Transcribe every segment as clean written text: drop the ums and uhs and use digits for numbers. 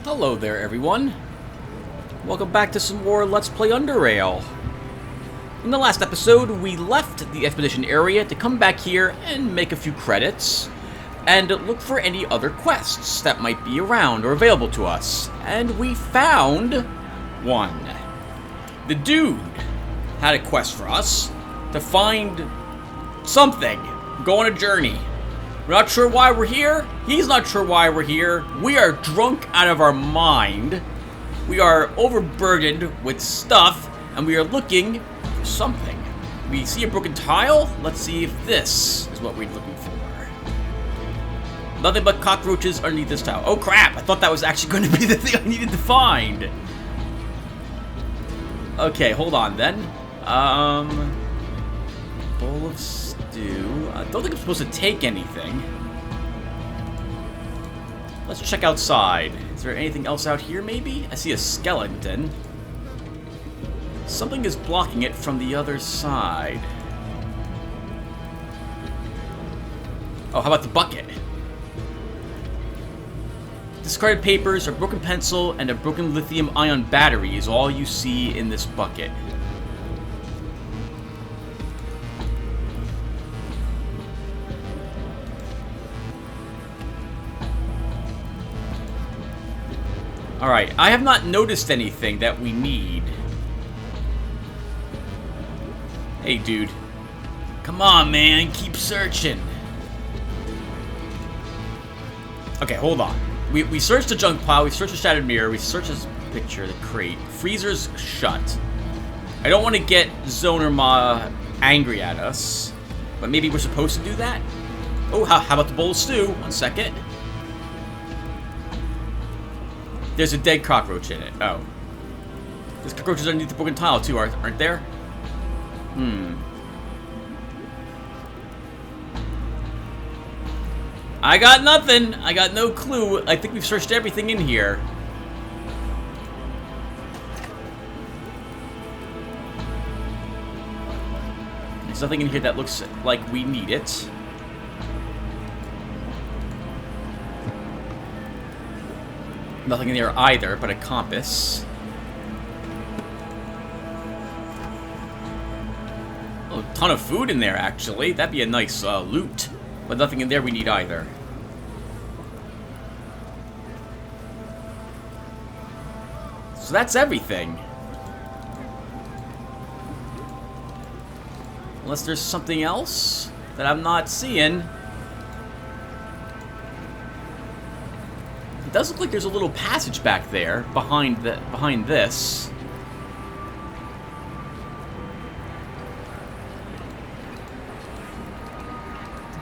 Hello there, everyone. Welcome back to some more Let's Play Underrail. In the last episode, we left the expedition area to come back here and make a few credits, and look for any other quests that might be around or available to us. And we found one. The dude had a quest for us to find something, go on a journey. We're not sure why we're here. He's not sure why we're here. We are drunk out of our mind. We are overburdened with stuff, and we are looking for something. We see a broken tile. Let's see if this is what we're looking for. Nothing but cockroaches underneath this tile. Oh crap, I thought that was actually going to be the thing I needed to find. Okay, hold on then. Bowl of stew. I don't think I'm supposed to take anything. Let's check outside. Is there anything else out here, maybe? I see a skeleton. Something is blocking it from the other side. Oh, how about the bucket? Discarded papers, a broken pencil, and a broken lithium-ion battery is all you see in this bucket. Alright, I have not noticed anything that we need. Hey, dude. Come on, man. Keep searching. Okay, hold on. We searched the junk pile, we searched the shattered mirror, we searched this picture, the crate. Freezer's shut. I don't want to get Zoner Ma angry at us, but maybe we're supposed to do that? Oh, how about the bowl of stew? 1 second. There's a dead cockroach in it. Oh. There's cockroaches underneath the broken tile too, aren't there? I got nothing. I got no clue. I think we've searched everything in here. There's nothing in here that looks like we need it. Nothing in there either, but a compass. Oh, a ton of food in there, actually. That'd be a nice loot. But nothing in there we need either. So that's everything. Unless there's something else that I'm not seeing. It does look like there's a little passage back there behind this.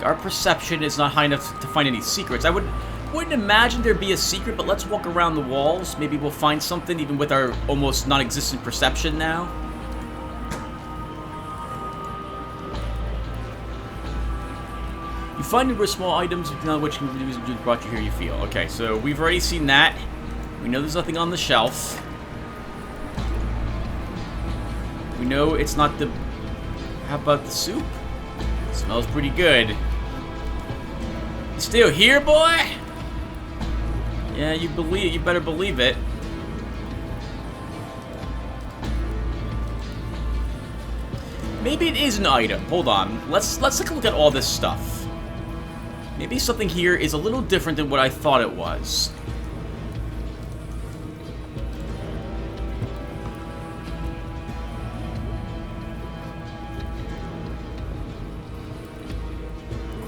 Our perception is not high enough to find any secrets. I wouldn't imagine there'd be a secret, but let's walk around the walls. Maybe we'll find something, even with our almost non-existent perception now. You find numerous small items, none of which brought you here, you feel. Okay, so we've already seen that. We know there's nothing on the shelf. We know it's not the... How about the soup? It smells pretty good. You still here, boy? Yeah, you better believe it. Maybe it is an item. Hold on. Let's take a look at all this stuff. Maybe something here is a little different than what I thought it was.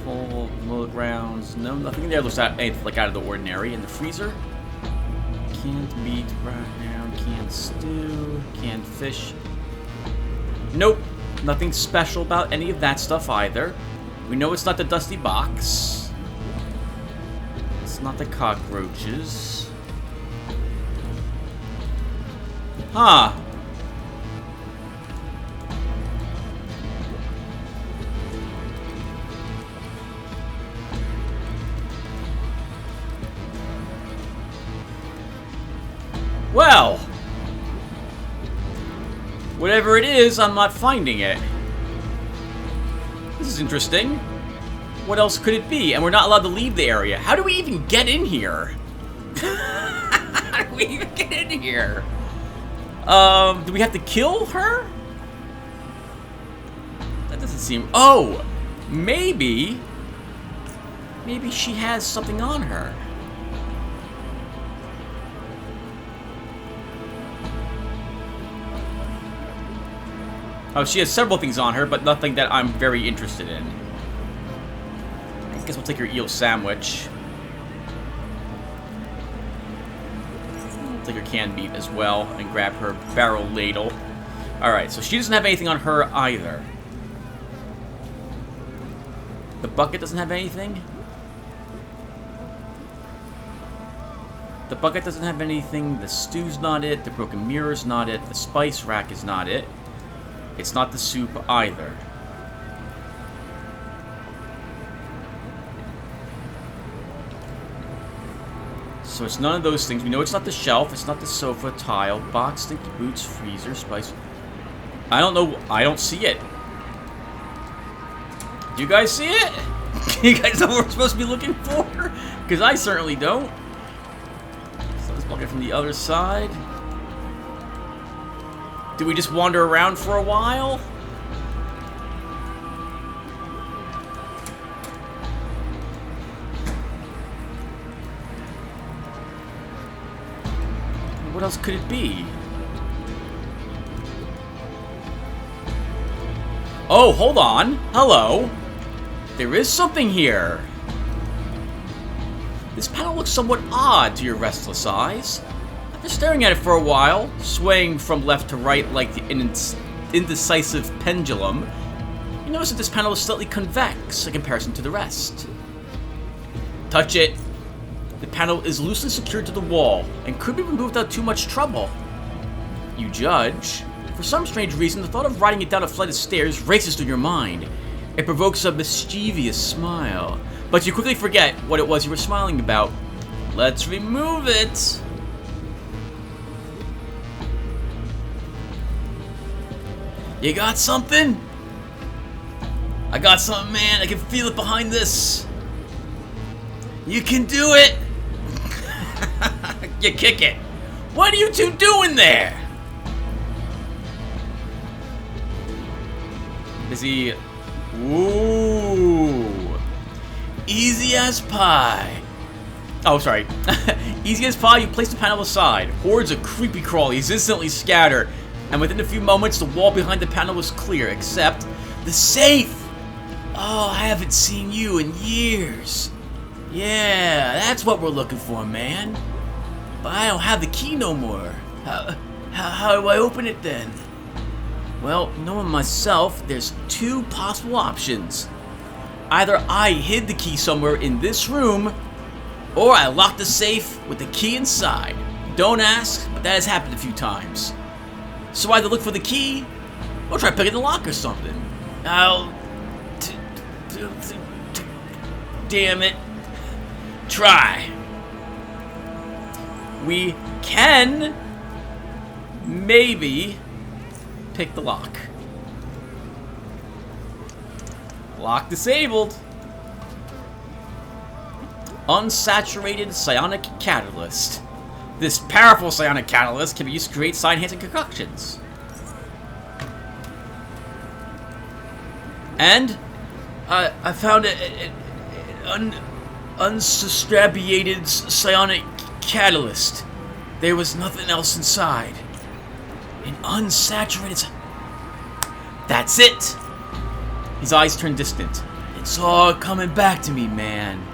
Coal, milled rounds. No, nothing in there looks like out of the ordinary. In the freezer. Canned meat right now. Canned stew. Canned fish. Nope. Nothing special about any of that stuff either. We know it's not the dusty box. It's not the cockroaches. Huh. Well. Whatever it is, I'm not finding it. This is interesting. What else could it be? And we're not allowed to leave the area. How do we even get in here? we even get in here? Do we have to kill her? That doesn't seem... Oh! Maybe she has something on her. Oh, she has several things on her, but nothing that I'm very interested in. I guess we'll take her eel sandwich. We'll take her canned meat as well, and grab her barrel ladle. Alright, so she doesn't have anything on her either. The bucket doesn't have anything? The bucket doesn't have anything, the stew's not it, the broken mirror's not it, the spice rack is not it. It's not the soup either. So it's none of those things. We know it's not the shelf, it's not the sofa, tile, box, stinky boots, freezer, spice. I don't know, I don't see it. Do you guys see it? You guys know what we're supposed to be looking for? Because I certainly don't. So let's look at it from the other side. Do we just wander around for a while? What else could it be? Oh, hold on. Hello. There is something here. This panel looks somewhat odd to your restless eyes. After staring at it for a while, swaying from left to right like an indecisive pendulum, you notice that this panel is slightly convex in comparison to the rest. Touch it. The panel is loosely secured to the wall and could be removed without too much trouble. You judge. For some strange reason, the thought of riding it down a flight of stairs races through your mind. It provokes a mischievous smile, but you quickly forget what it was you were smiling about. Let's remove it. You got something? I got something, man. I can feel it behind this. You can do it. You kick it. What are you two doing there? Is he... Ooh. Easy as pie. Oh, sorry. Easy as pie, you place the panel aside. Hordes of creepy crawlies instantly scatter, and within a few moments, the wall behind the panel was clear, except the safe! Oh, I haven't seen you in years. Yeah, that's what we're looking for, man. But I don't have the key no more. How do I open it then? Well, knowing myself, there's two possible options. Either I hid the key somewhere in this room, or I locked the safe with the key inside. Don't ask, but that has happened a few times. So either look for the key, or try picking the lock or something. Damn it. Try. We can maybe pick the lock. Lock disabled. Unsaturated psionic catalyst. This powerful psionic catalyst can be used to create psi-enhancing concoctions. And I found an unsustrabiated psionic catalyst. There was nothing else inside. An unsaturated... That's it! His eyes turned distant. It's all coming back to me, man.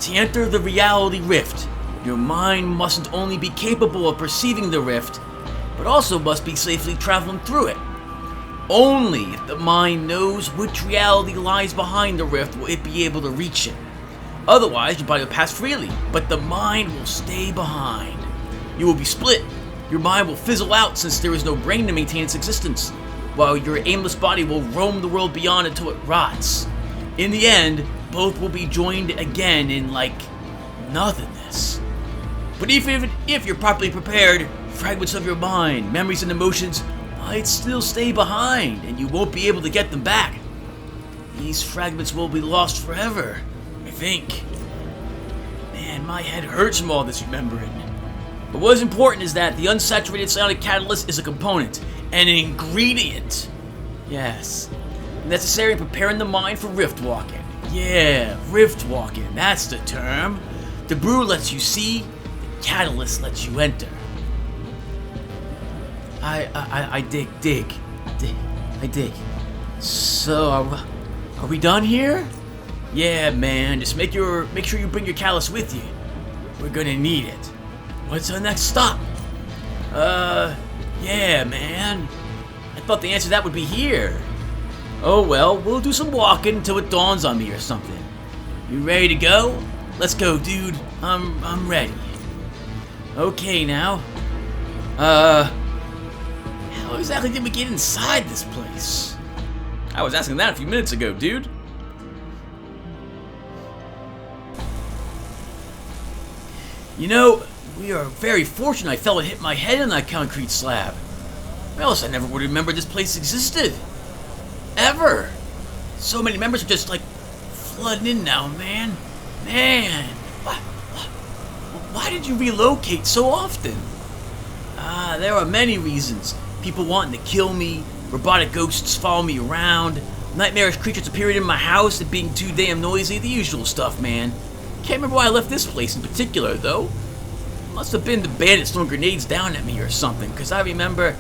To enter the reality rift, your mind mustn't only be capable of perceiving the rift, but also must be safely traveling through it. Only if the mind knows which reality lies behind the rift will it be able to reach it. Otherwise, your body will pass freely, but the mind will stay behind. You will be split. Your mind will fizzle out since there is no brain to maintain its existence, while your aimless body will roam the world beyond until it rots. In the end, both will be joined again in, like, nothingness. But even if you're properly prepared, fragments of your mind, memories and emotions might still stay behind, and you won't be able to get them back. These fragments will be lost forever, I think. Man, my head hurts from all this remembering. But what's important is that the unsaturated psionic catalyst is a component, an ingredient. Yes. Necessary in preparing the mind for rift walking. Yeah, rift walking, that's the term. The brew lets you see, the catalyst lets you enter. I dig. So, are we done here? Yeah, man, just make sure you bring your catalyst with you. We're gonna need it. What's our next stop? Yeah, man. I thought the answer to that would be here. Oh well, we'll do some walking until it dawns on me or something. You ready to go? Let's go, dude. I'm ready. Okay, now. How exactly did we get inside this place? I was asking that a few minutes ago, dude. You know, we are very fortunate I fell and hit my head on that concrete slab. Or else I never would have remembered this place existed. Ever. So many members are just like flooding in now, man. Man, why did you relocate so often? There are many reasons. People wanting to kill me, robotic ghosts follow me around, nightmarish creatures appearing in my house and being too damn noisy, the usual stuff, man. Can't remember why I left this place in particular, though. Must have been the bandits throwing grenades down at me or something, because I remember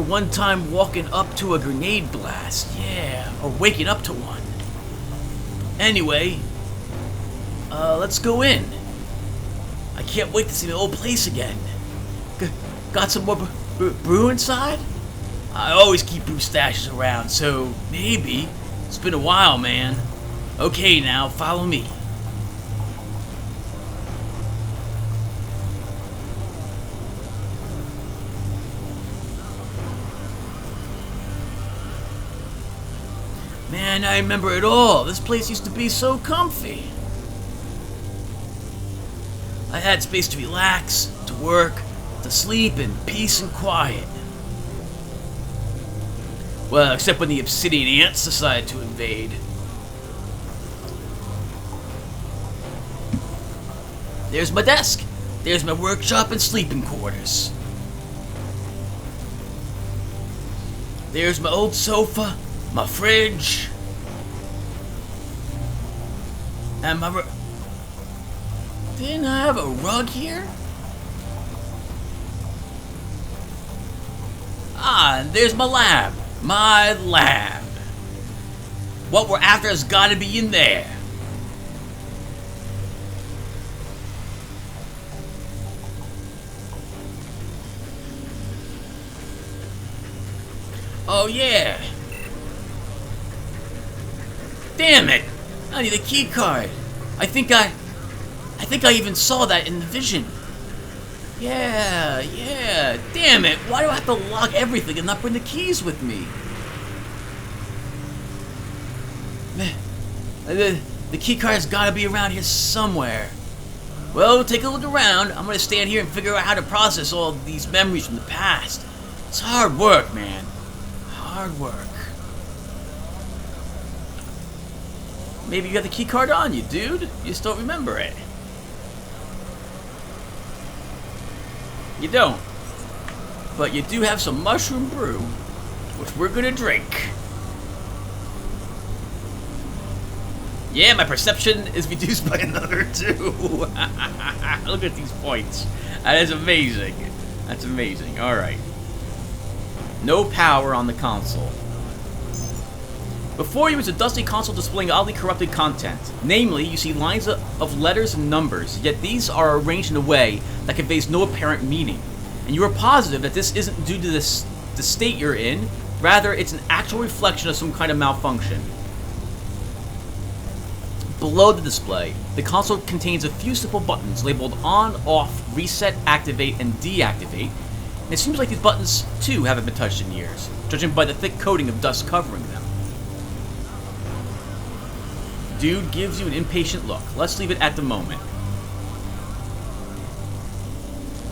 one time walking up to a grenade blast, yeah, or waking up to one. Anyway, let's go in. I can't wait to see the old place again. Got some more brew inside? I always keep brew stashes around, so maybe. It's been a while, man. Okay, now, follow me. Man, I remember it all. This place used to be so comfy. I had space to relax, to work, to sleep in peace and quiet. Well, except when the obsidian ants decided to invade. There's my desk. There's my workshop and sleeping quarters. There's my old sofa, my fridge, and my Didn't I have a rug here? And there's my lab. My lab. What we're after has got to be in there. Oh yeah. Damn it! I need a key card. I think I even saw that in the vision. Yeah. Damn it! Why do I have to lock everything and not bring the keys with me? Man, the key card's got to be around here somewhere. Well, take a look around. I'm gonna stand here and figure out how to process all these memories from the past. It's hard work, man. Hard work. Maybe you got the key card on you, dude. You just don't remember it. You don't. But you do have some mushroom brew, which we're gonna drink. Yeah, my perception is reduced by another 2. Look at these points. That is amazing. That's amazing. Alright. No power on the console. Before you is a dusty console displaying oddly corrupted content. Namely, you see lines of letters and numbers, yet these are arranged in a way that conveys no apparent meaning. And you are positive that this isn't due to the state you're in, rather it's an actual reflection of some kind of malfunction. Below the display, the console contains a few simple buttons labeled on, off, reset, activate, and deactivate. And it seems like these buttons, too, haven't been touched in years, judging by the thick coating of dust covering them. Dude gives you an impatient look. Let's leave it at the moment.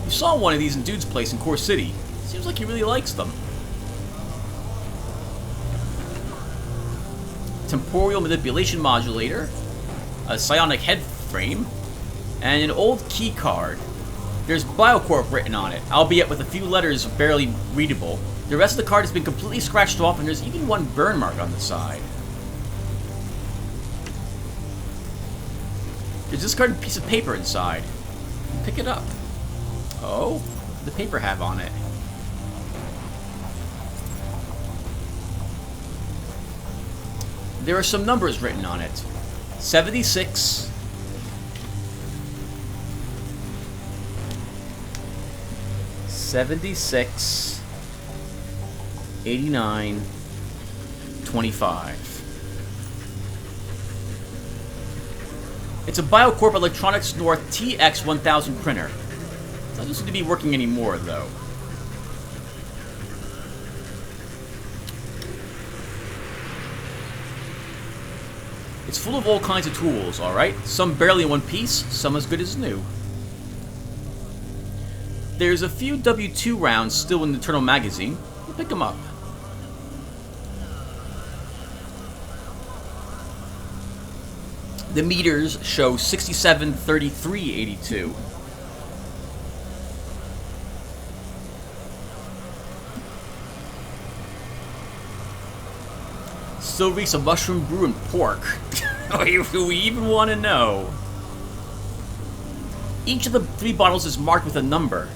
You saw one of these in Dude's place in Core City. Seems like he really likes them. Temporal manipulation modulator, a psionic head frame, and an old key card. There's Biocorp written on it, albeit with a few letters barely readable. The rest of the card has been completely scratched off, and there's even one burn mark on the side. There's a discarded piece of paper inside. Pick it up. Oh, the paper have on it. There are some numbers written on it. 76. 76. 89. 25. It's a Biocorp Electronics North TX1000 printer. It doesn't seem to be working anymore, though. It's full of all kinds of tools, alright? Some barely in one piece, some as good as new. There's a few W2 rounds still in the internal magazine. We'll pick them up. The meters show 67, 33, 82. Still reeks of mushroom brew and pork. Do we even want to know? Each of the 3 bottles is marked with a number.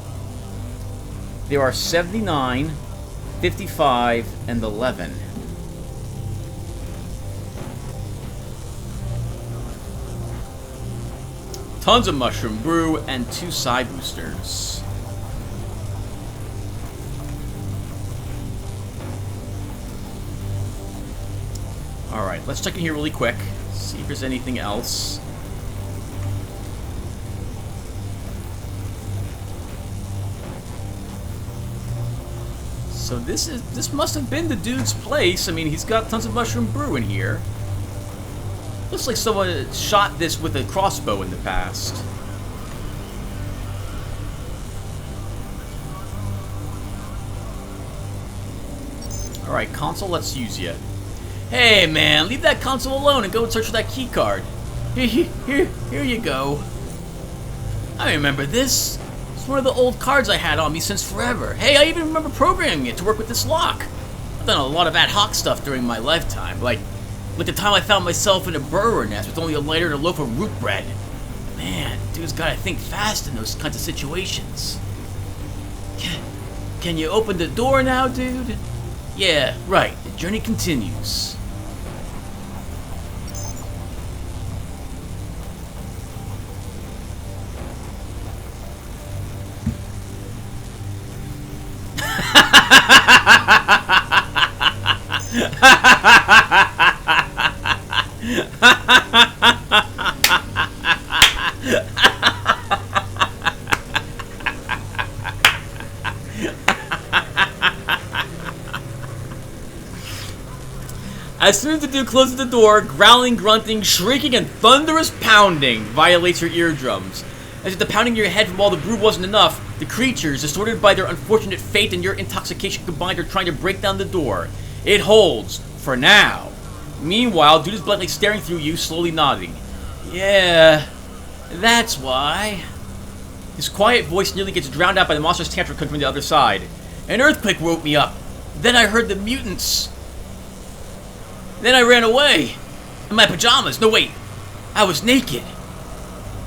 There are 79, 55, and 11. Tons of mushroom brew and 2 side boosters. Alright, let's check in here really quick. See if there's anything else. So this must have been the dude's place. I mean, he's got tons of mushroom brew in here. Looks like someone shot this with a crossbow in the past. Alright, console, let's use you. Hey man, leave that console alone and go and search for that key card. Here you go. I remember this. It's one of the old cards I had on me since forever. Hey, I even remember programming it to work with this lock. I've done a lot of ad hoc stuff during my lifetime, like the time I found myself in a burrower nest with only a lighter and a loaf of root bread. Man, dude's gotta think fast in those kinds of situations. Can you open the door now, dude? Yeah, right. The journey continues. As soon as the dude closes the door, growling, grunting, shrieking, and thunderous pounding violates your eardrums. As if the pounding in your head from all the brew wasn't enough, the creatures, distorted by their unfortunate fate and your intoxication combined, are trying to break down the door. It holds, for now. Meanwhile, dude is blankly staring through you, slowly nodding. Yeah, that's why. His quiet voice nearly gets drowned out by the monstrous tantrum coming from the other side. An earthquake woke me up. Then I heard the mutants. Then I ran away. In my pajamas. No, wait. I was naked.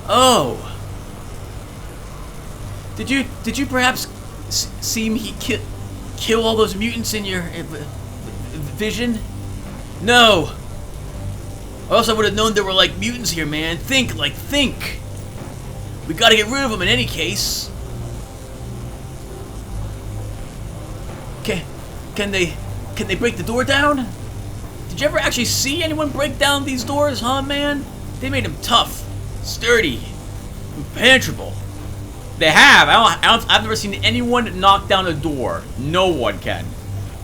Oh. Did you perhaps see me kill all those mutants in your vision? No. Or else I would have known there were like mutants here, man. Think. We gotta get rid of them in any case. Can they break the door down? Did you ever actually see anyone break down these doors, huh, man? They made them tough, sturdy, impenetrable. They have. I've never seen anyone knock down a door. No one can.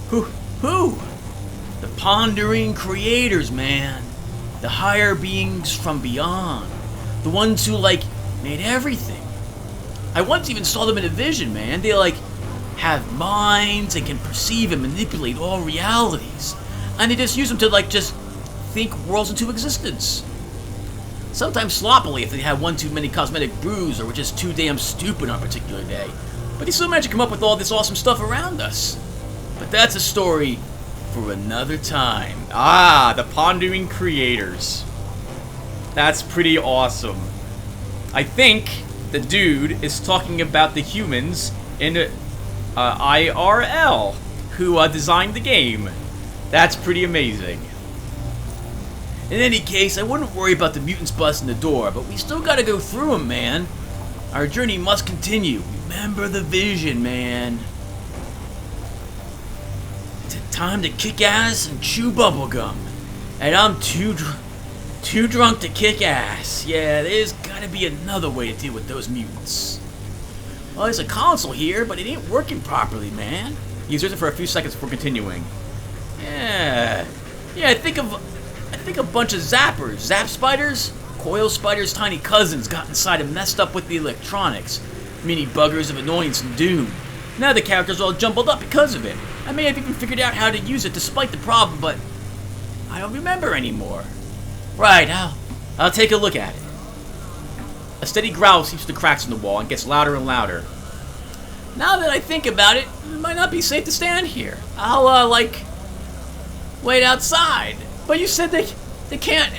Who? The pondering creators, man. The higher beings from beyond. The ones who, like, made everything. I once even saw them in a vision, man. They, like, have minds and can perceive and manipulate all realities. And they just use them to, like, just think worlds into existence. Sometimes sloppily if they had one too many cosmetic brews or were just too damn stupid on a particular day. But they still managed to come up with all this awesome stuff around us. But that's a story for another time. Ah, the Pondering Creators. That's pretty awesome. I think the dude is talking about the humans in IRL who designed the game. That's pretty amazing. In any case, I wouldn't worry about the mutants busting the door, but we still gotta go through them, man. Our journey must continue. Remember the vision, man. It's time to kick ass and chew bubblegum. And I'm too drunk to kick ass. Yeah, there's gotta be another way to deal with those mutants. Well, there's a console here, but it ain't working properly, man. Use it for a few seconds before continuing. Yeah, I think a bunch of zappers, zap spiders, coil spiders' tiny cousins got inside and messed up with the electronics. Mini buggers of annoyance and doom. Now the characters are all jumbled up because of it. I may have even figured out how to use it despite the problem, but I don't remember anymore. Right, I'll take a look at it. A steady growl seeps through the cracks in the wall and gets louder and louder. Now that I think about it, it might not be safe to stand here. I'll, wait outside. But you said they can't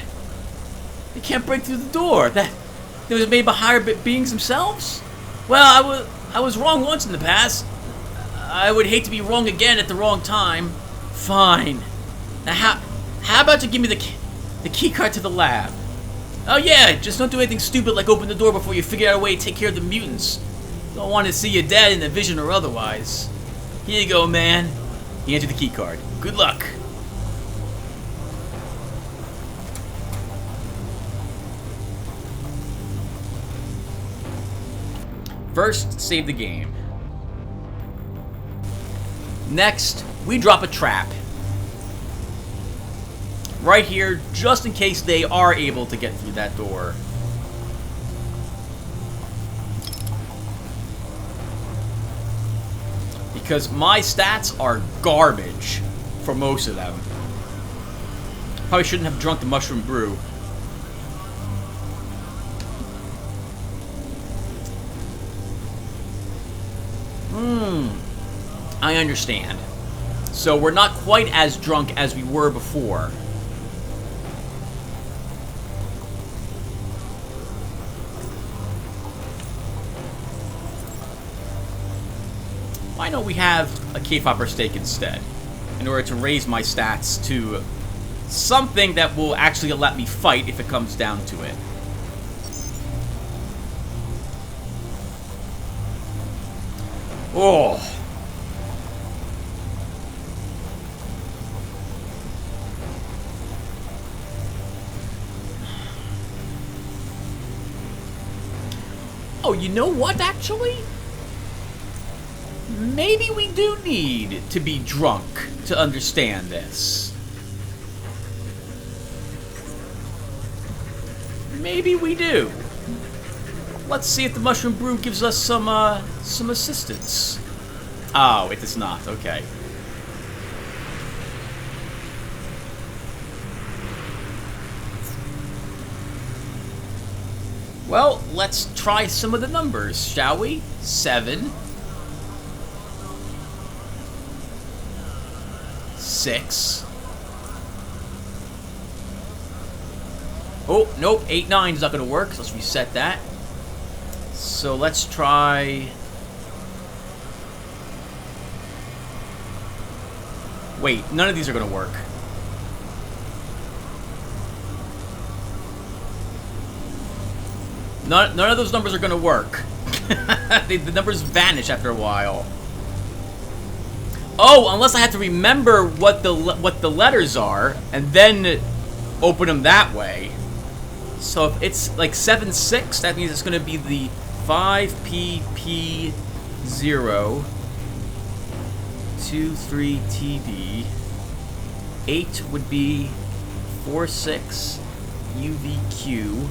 break through the door. That it was made by higher beings themselves? Well, I was wrong once in the past. I would hate to be wrong again at the wrong time. Fine. Now how about you give me the key card to the lab? Oh yeah, just don't do anything stupid like open the door before you figure out a way to take care of the mutants. Don't want to see you dead in a vision or otherwise. Here you go, man. He handed you the key card. Good luck. First, save the game. Next, we drop a trap. Right here, just in case they are able to get through that door. Because my stats are garbage for most of them. Probably shouldn't have drunk the mushroom brew. I understand. So we're not quite as drunk as we were before. Why don't we have a cave hopper steak instead? In order to raise my stats to something that will actually let me fight if it comes down to it. Oh. Oh, you know what, actually? Maybe we do need to be drunk to understand this. Maybe we do. Let's see if the mushroom brew gives us some assistance. Oh, it does not. Okay. Well, let's try some of the numbers, shall we? 7. 6. Oh, nope, 8, 9 is not going to work, so let's reset that. So let's try... Wait, none of these are going to work. None of those numbers are going to work. The numbers vanish after a while. Oh, unless I have to remember what the letters are and then open them that way. So if it's like 7, 6, that means it's going to be the 5PP0 23TD. 8 would be 46 UVQ.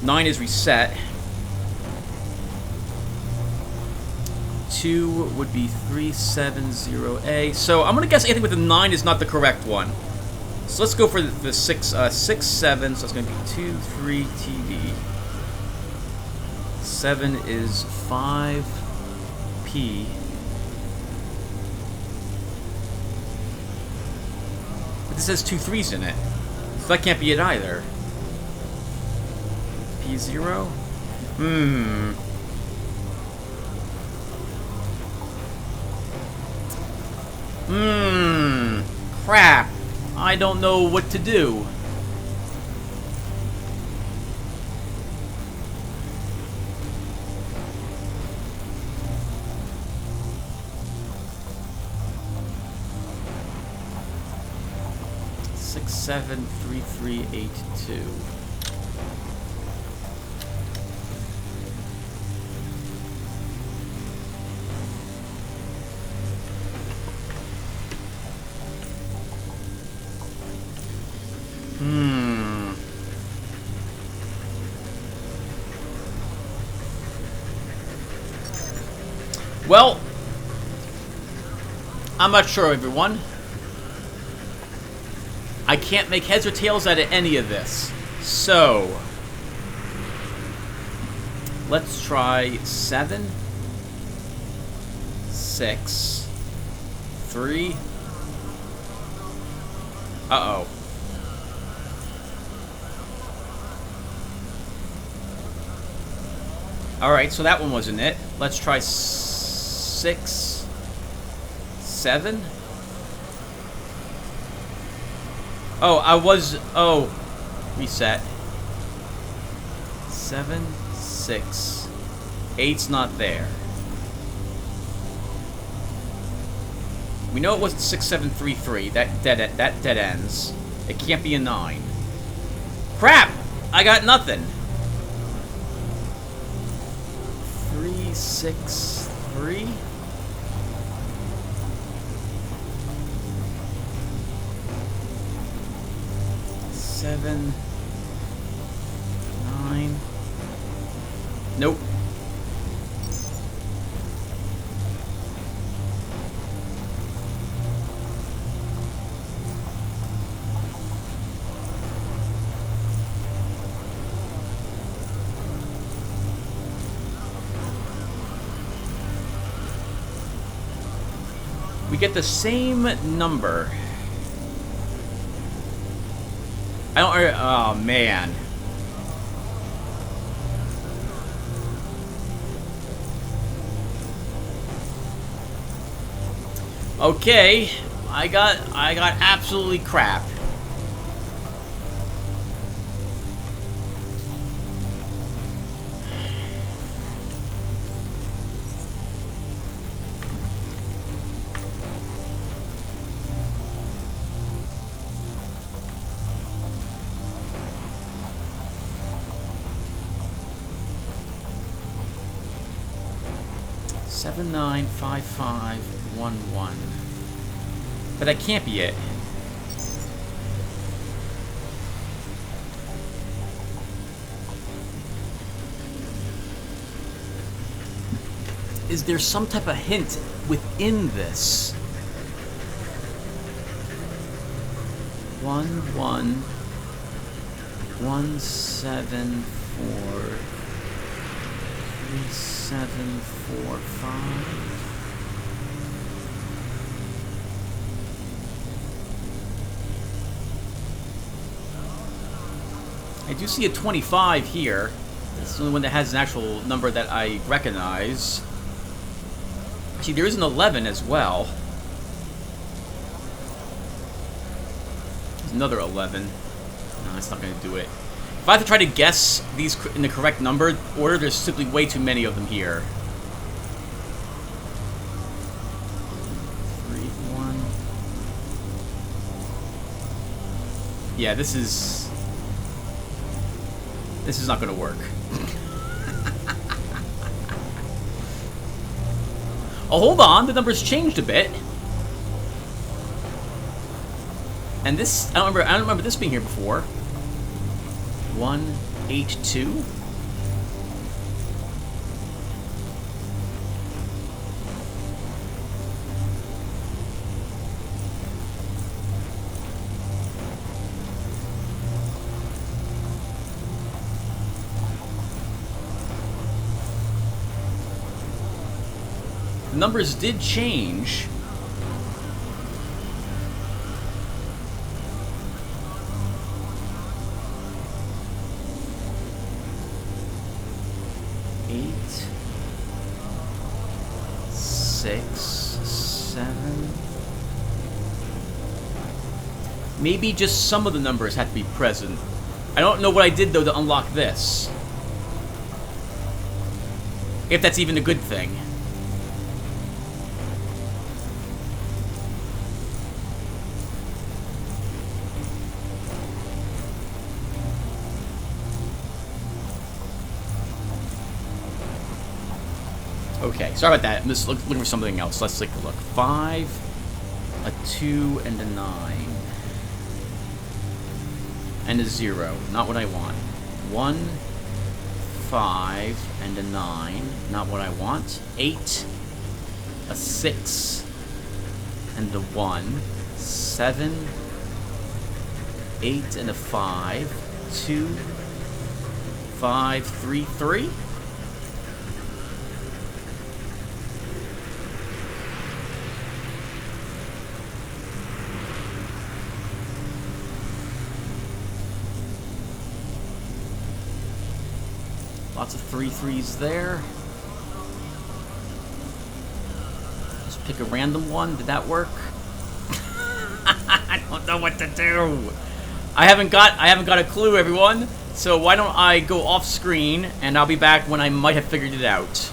9 is reset. 2 would be 370A. So I'm gonna guess anything with a 9 is not the correct one. So let's go for the 6, 6, 7. So it's going to be 2, 3 TV. 7 is 5P. But this has 2 3s in it. So that can't be it either. P0? Crap. I don't know what to do. Six, 7, 3, 3, 8, 2. Well, I'm not sure, everyone. I can't make heads or tails out of any of this. So, let's try 7, 6, 3. Uh-oh. Alright, so that one wasn't it. Let's try 6, 7. Oh, reset. 7, 6. 8's not there. We know it wasn't 6, 7, 3, 3. That dead ends. It can't be a 9. Crap! I got nothing. 3, 6, 3. Seven, 9. Nope. We get the same number. I don't. Oh man. Okay, I got absolutely crap. Seven, 9, 5, 5, 1, 1. But that can't be it. Is there some type of hint within this? 1, 1, 1, 7, 4, 3, 7, 4, 5. I do see a 25 here. It's the only one that has an actual number that I recognize. Actually, there is an 11 as well. There's another 11. No, that's not going to do it. If I have to try to guess these in the correct number order, there's simply way too many of them here. 3, 1. Yeah, this is not going to work. Oh, hold on, the numbers changed a bit. And this, I don't remember this being here before. 1, 8, 2. numbers did change. Maybe just some of the numbers had to be present. I don't know what I did, though, to unlock this. If that's even a good thing. Okay, sorry about that. I'm just looking for something else. Let's take a look. 5, a 2, and a 9. And a 0. Not what I want. 1, 5, and a 9. Not what I want. 8, a 6, and a 1. 7, 8, and a 5. 2, 5, 3, 3. Lots of 3 3s there. Just pick a random one. Did that work? I don't know what to do. I haven't got a clue, everyone. So why don't I go off screen and I'll be back when I might have figured it out.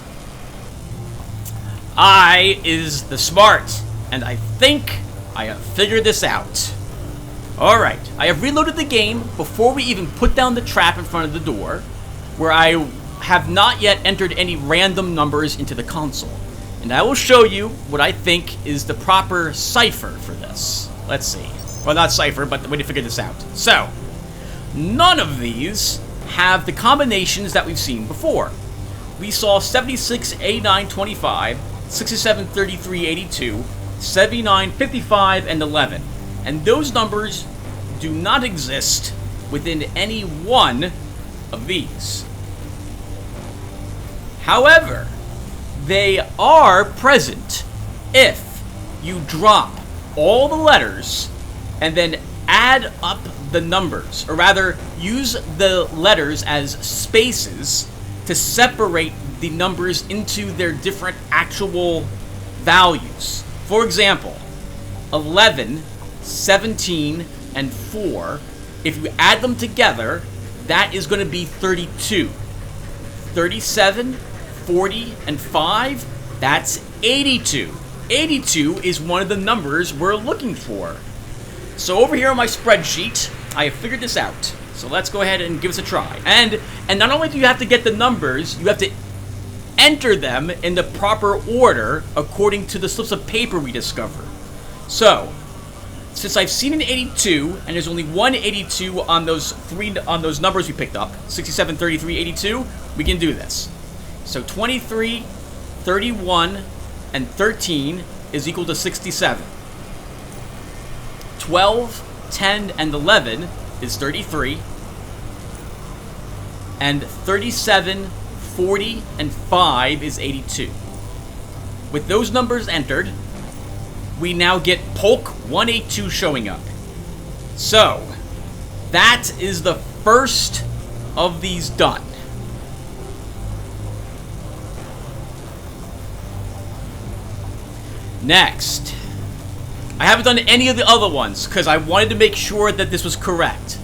I is the smart, and I think I have figured this out. Alright, I have reloaded the game before we even put down the trap in front of the door, where I have not yet entered any random numbers into the console. And I will show you what I think is the proper cipher for this. Let's see. Well, not cipher, but the way to figure this out. So, none of these have the combinations that we've seen before. We saw 76, 89, 25, 67, 33, 82, 79, 55, and 11. And those numbers do not exist within any one of these. However, they are present if you drop all the letters and then add up the numbers, or rather use the letters as spaces to separate the numbers into their different actual values. For example, 11, 17, and 4, if you add them together, that is going to be 32. 37, 40, and 5, that's 82. 82 is one of the numbers we're looking for. So over here on my spreadsheet, I have figured this out. So let's go ahead and give this a try. And not only do you have to get the numbers, you have to enter them in the proper order according to the slips of paper we discovered. So, since I've seen an 82, and there's only one 82 on those numbers we picked up, 67, 33, 82, we can do this. So 23, 31, and 13 is equal to 67. 12, 10, and 11 is 33. And 37, 40, and 5 is 82. With those numbers entered, we now get Polk 182 showing up. So, that is the first of these done. Next, I haven't done any of the other ones because I wanted to make sure that this was correct.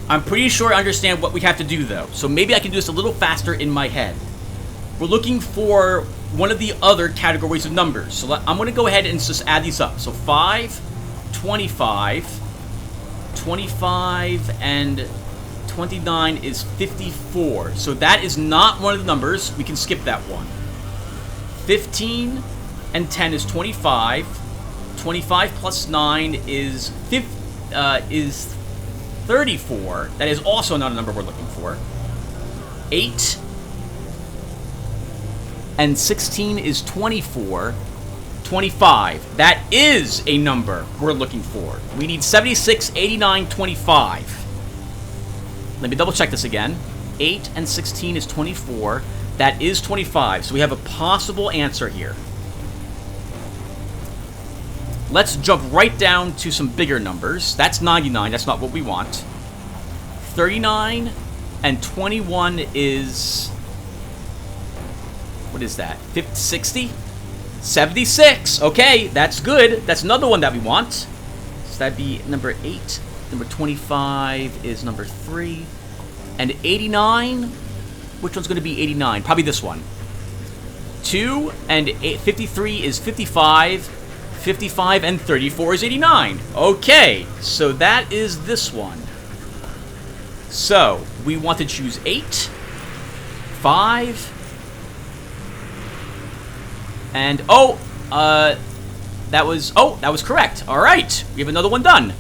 I'm pretty sure I understand what we have to do though, so maybe I can do this a little faster in my head. We're looking for one of the other categories of numbers. So I'm going to go ahead and just add these up. So 5, 25, 25, and 29 is 54. So that is not one of the numbers. We can skip that one. 15 and 10 is 25. 25 plus 9 is 34. That is also not a number we're looking for. 8 and 16 is 24. 25. That is a number we're looking for. We need 76, 89, 25. Let me double check this again. 8 and 16 is 24. That is 25. So we have a possible answer here. Let's jump right down to some bigger numbers. That's 99. That's not what we want. 39 and 21 is... What is that? 50, 60? 76. Okay, that's good. That's another one that we want. So that'd be number 8. Number 25 is number 3. And 89? Which one's going to be 89? Probably this one. 2 and 53 is 55. 55 and 34 is 89. Okay, so that is this one. So, we want to choose 8, 5, and, that was correct. All right, we have another one done.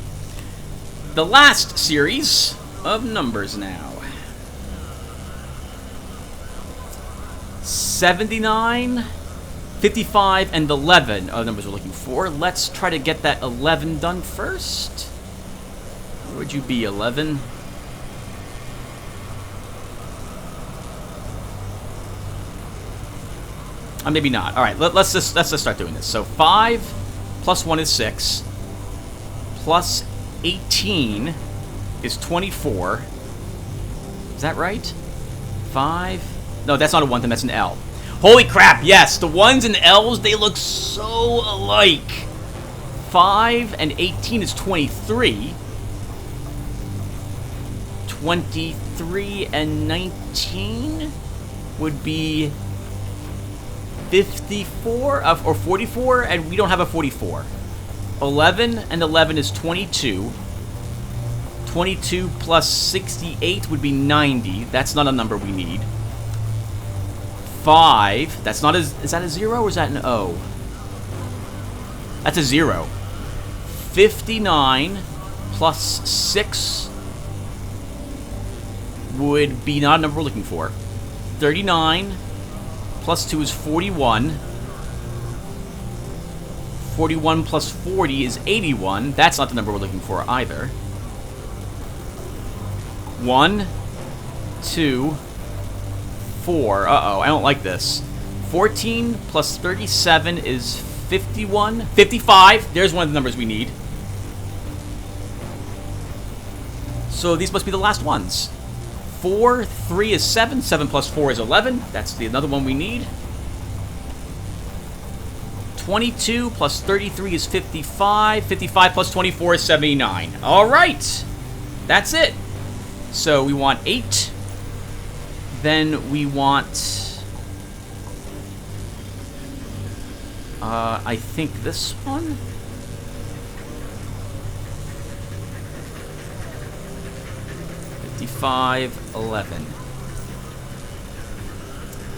The last series of numbers now. 79, 55, and 11 are the numbers we're looking for. Let's try to get that 11 done first. Where would you be, 11? Maybe not. All right, let's just start doing this. So 5 plus 1 is 6. Plus 18 is 24. Is that right? 5. No, that's not a 1, then that's an L. Holy crap, yes, the 1s and L's, they look so alike. 5 and 18 is 23. 23 and 19 would be 54 or 44, and we don't have a 44. 11 and 11 is 22. 22 plus 68 would be 90. That's not a number we need. 5. That's not a... Is that a 0 or is that an O? That's a 0. 59 plus 6 would be not a number we're looking for. 39 plus 2 is 41. 41 plus 40 is 81. That's not the number we're looking for either. 1, 2, 4. Uh-oh, I don't like this. 14 plus 37 is 51. 55. There's one of the numbers we need. So these must be the last ones. 4, 3 is 7. 7 plus 4 is 11. That's the another one we need. 22 plus 33 is 55. 55 plus 24 is 79. All right. That's it. So we want 8. Then we want... I think this one? $55.11.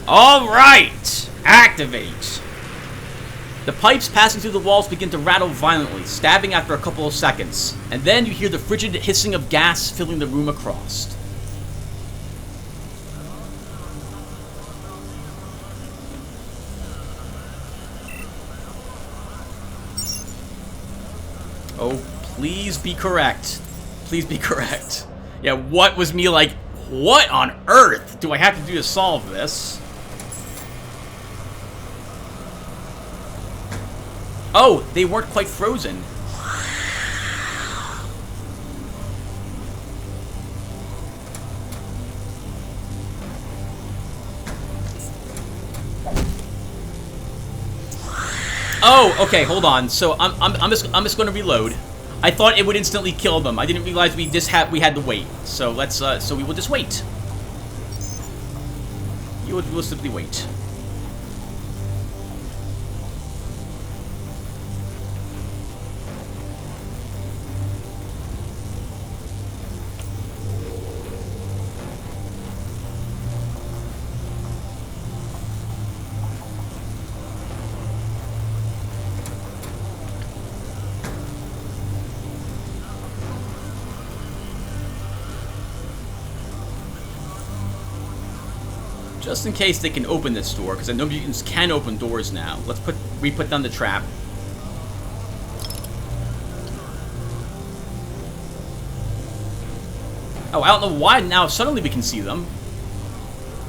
All right! Activate! The pipes passing through the walls begin to rattle violently, stabbing after a couple of seconds. And then you hear the frigid hissing of gas filling the room across. Oh, please be correct. Please be correct. Yeah, what was me like, what on earth do I have to do to solve this? Oh, they weren't quite frozen. Oh, okay, hold on. So I'm just going to reload. I thought it would instantly kill them. I didn't realize we had to wait. So let's so we will just wait. We'll simply wait. Just in case they can open this door, because I know mutants can open doors now. Let's re-put down the trap. Oh, I don't know why now suddenly we can see them.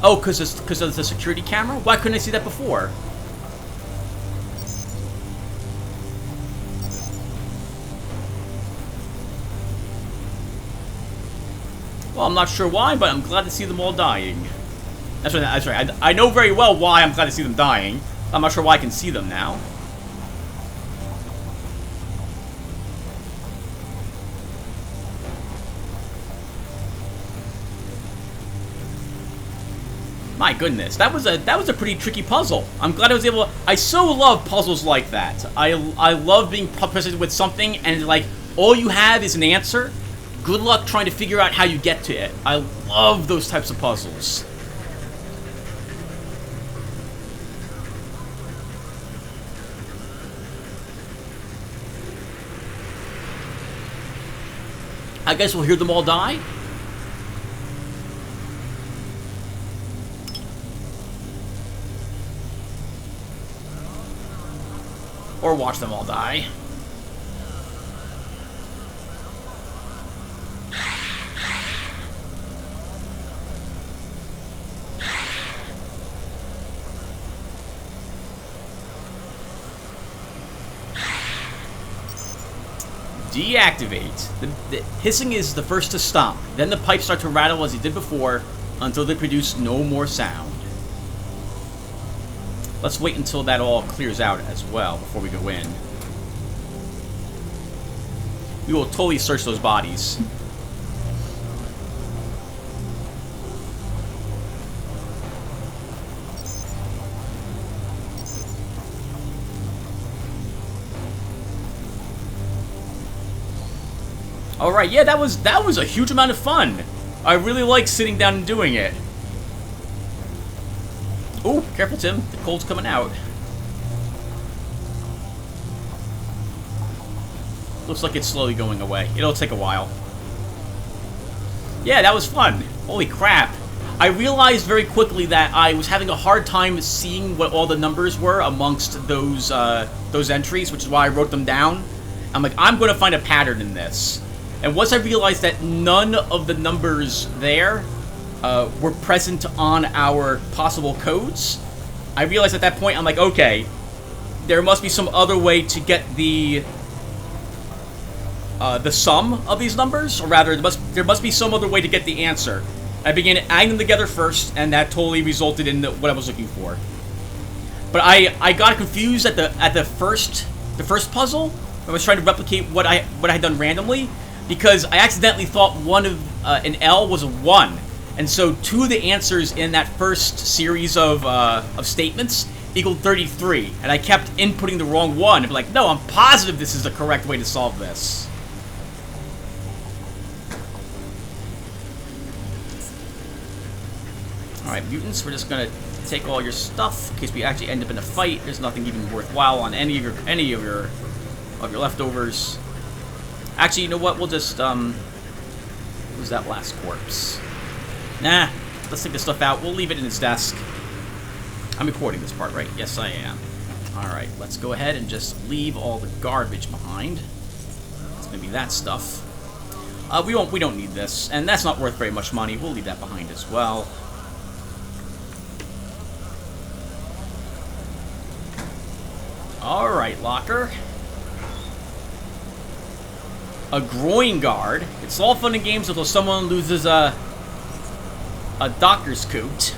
Oh, because of the security camera? Why couldn't I see that before? Well, I'm not sure why, but I'm glad to see them all dying. That's right. I know very well why I'm glad to see them dying. I'm not sure why I can see them now. My goodness, that was a pretty tricky puzzle. I'm glad I was able to, I so love puzzles like that. I love being presented with something and like all you have is an answer. Good luck trying to figure out how you get to it. I love those types of puzzles. I guess we'll hear them all die. Or watch them all die. Deactivate. The hissing is the first to stop. Then the pipes start to rattle as he did before, until they produce no more sound. Let's wait until that all clears out as well before we go in. We will totally search those bodies. Alright, yeah, that was a huge amount of fun. I really like sitting down and doing it. Oh, careful, Tim. The cold's coming out. Looks like it's slowly going away. It'll take a while. Yeah, that was fun. Holy crap. I realized very quickly that I was having a hard time seeing what all the numbers were amongst those entries, which is why I wrote them down. I'm like, I'm going to find a pattern in this. And once I realized that none of the numbers there were present on our possible codes, I realized at that point, I'm like, okay, there must be some other way to get the sum of these numbers, or rather, there must be some other way to get the answer. I began adding them together first, and that totally resulted in what I was looking for. But I got confused at the first puzzle. I was trying to replicate what I had done randomly, because I accidentally thought one of an L was a 1. And so two of the answers in that first series of statements equaled 33. And I kept inputting the wrong one. And be like, no, I'm positive this is the correct way to solve this. Alright, mutants, we're just gonna take all your stuff in case we actually end up in a fight. There's nothing even worthwhile on any of your leftovers. Actually, you know what? We'll just who's that last corpse? Nah, let's take this stuff out. We'll leave it in his desk. I'm recording this part, right? Yes, I am. Alright, let's go ahead and just leave all the garbage behind. It's gonna be that stuff. We don't need this, and that's not worth very much money. We'll leave that behind as well. Alright, locker. A groin guard. It's all fun and games until someone loses a doctor's coat.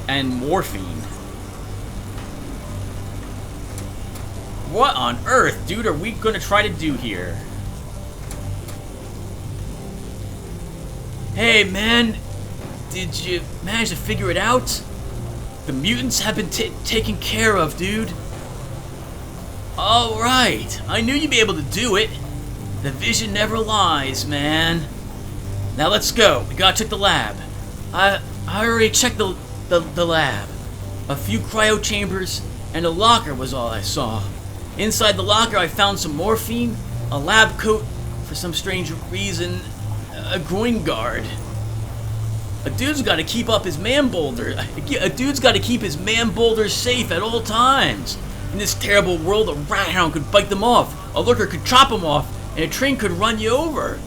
And morphine. What on earth, dude, are we gonna try to do here? Hey, man. Did you manage to figure it out? The mutants have been taken care of, dude. Alright. I knew you'd be able to do it. The vision never lies, man. Now let's go. We gotta check the lab. I already checked the lab. A few cryo chambers and a locker was all I saw. Inside the locker I found some morphine, a lab coat for some strange reason, a groin guard. A dude's gotta keep up his man boulder. A dude's gotta keep his man boulders safe at all times. In this terrible world, a rat hound could bite them off, a lurker could chop them off, and a train could run you over.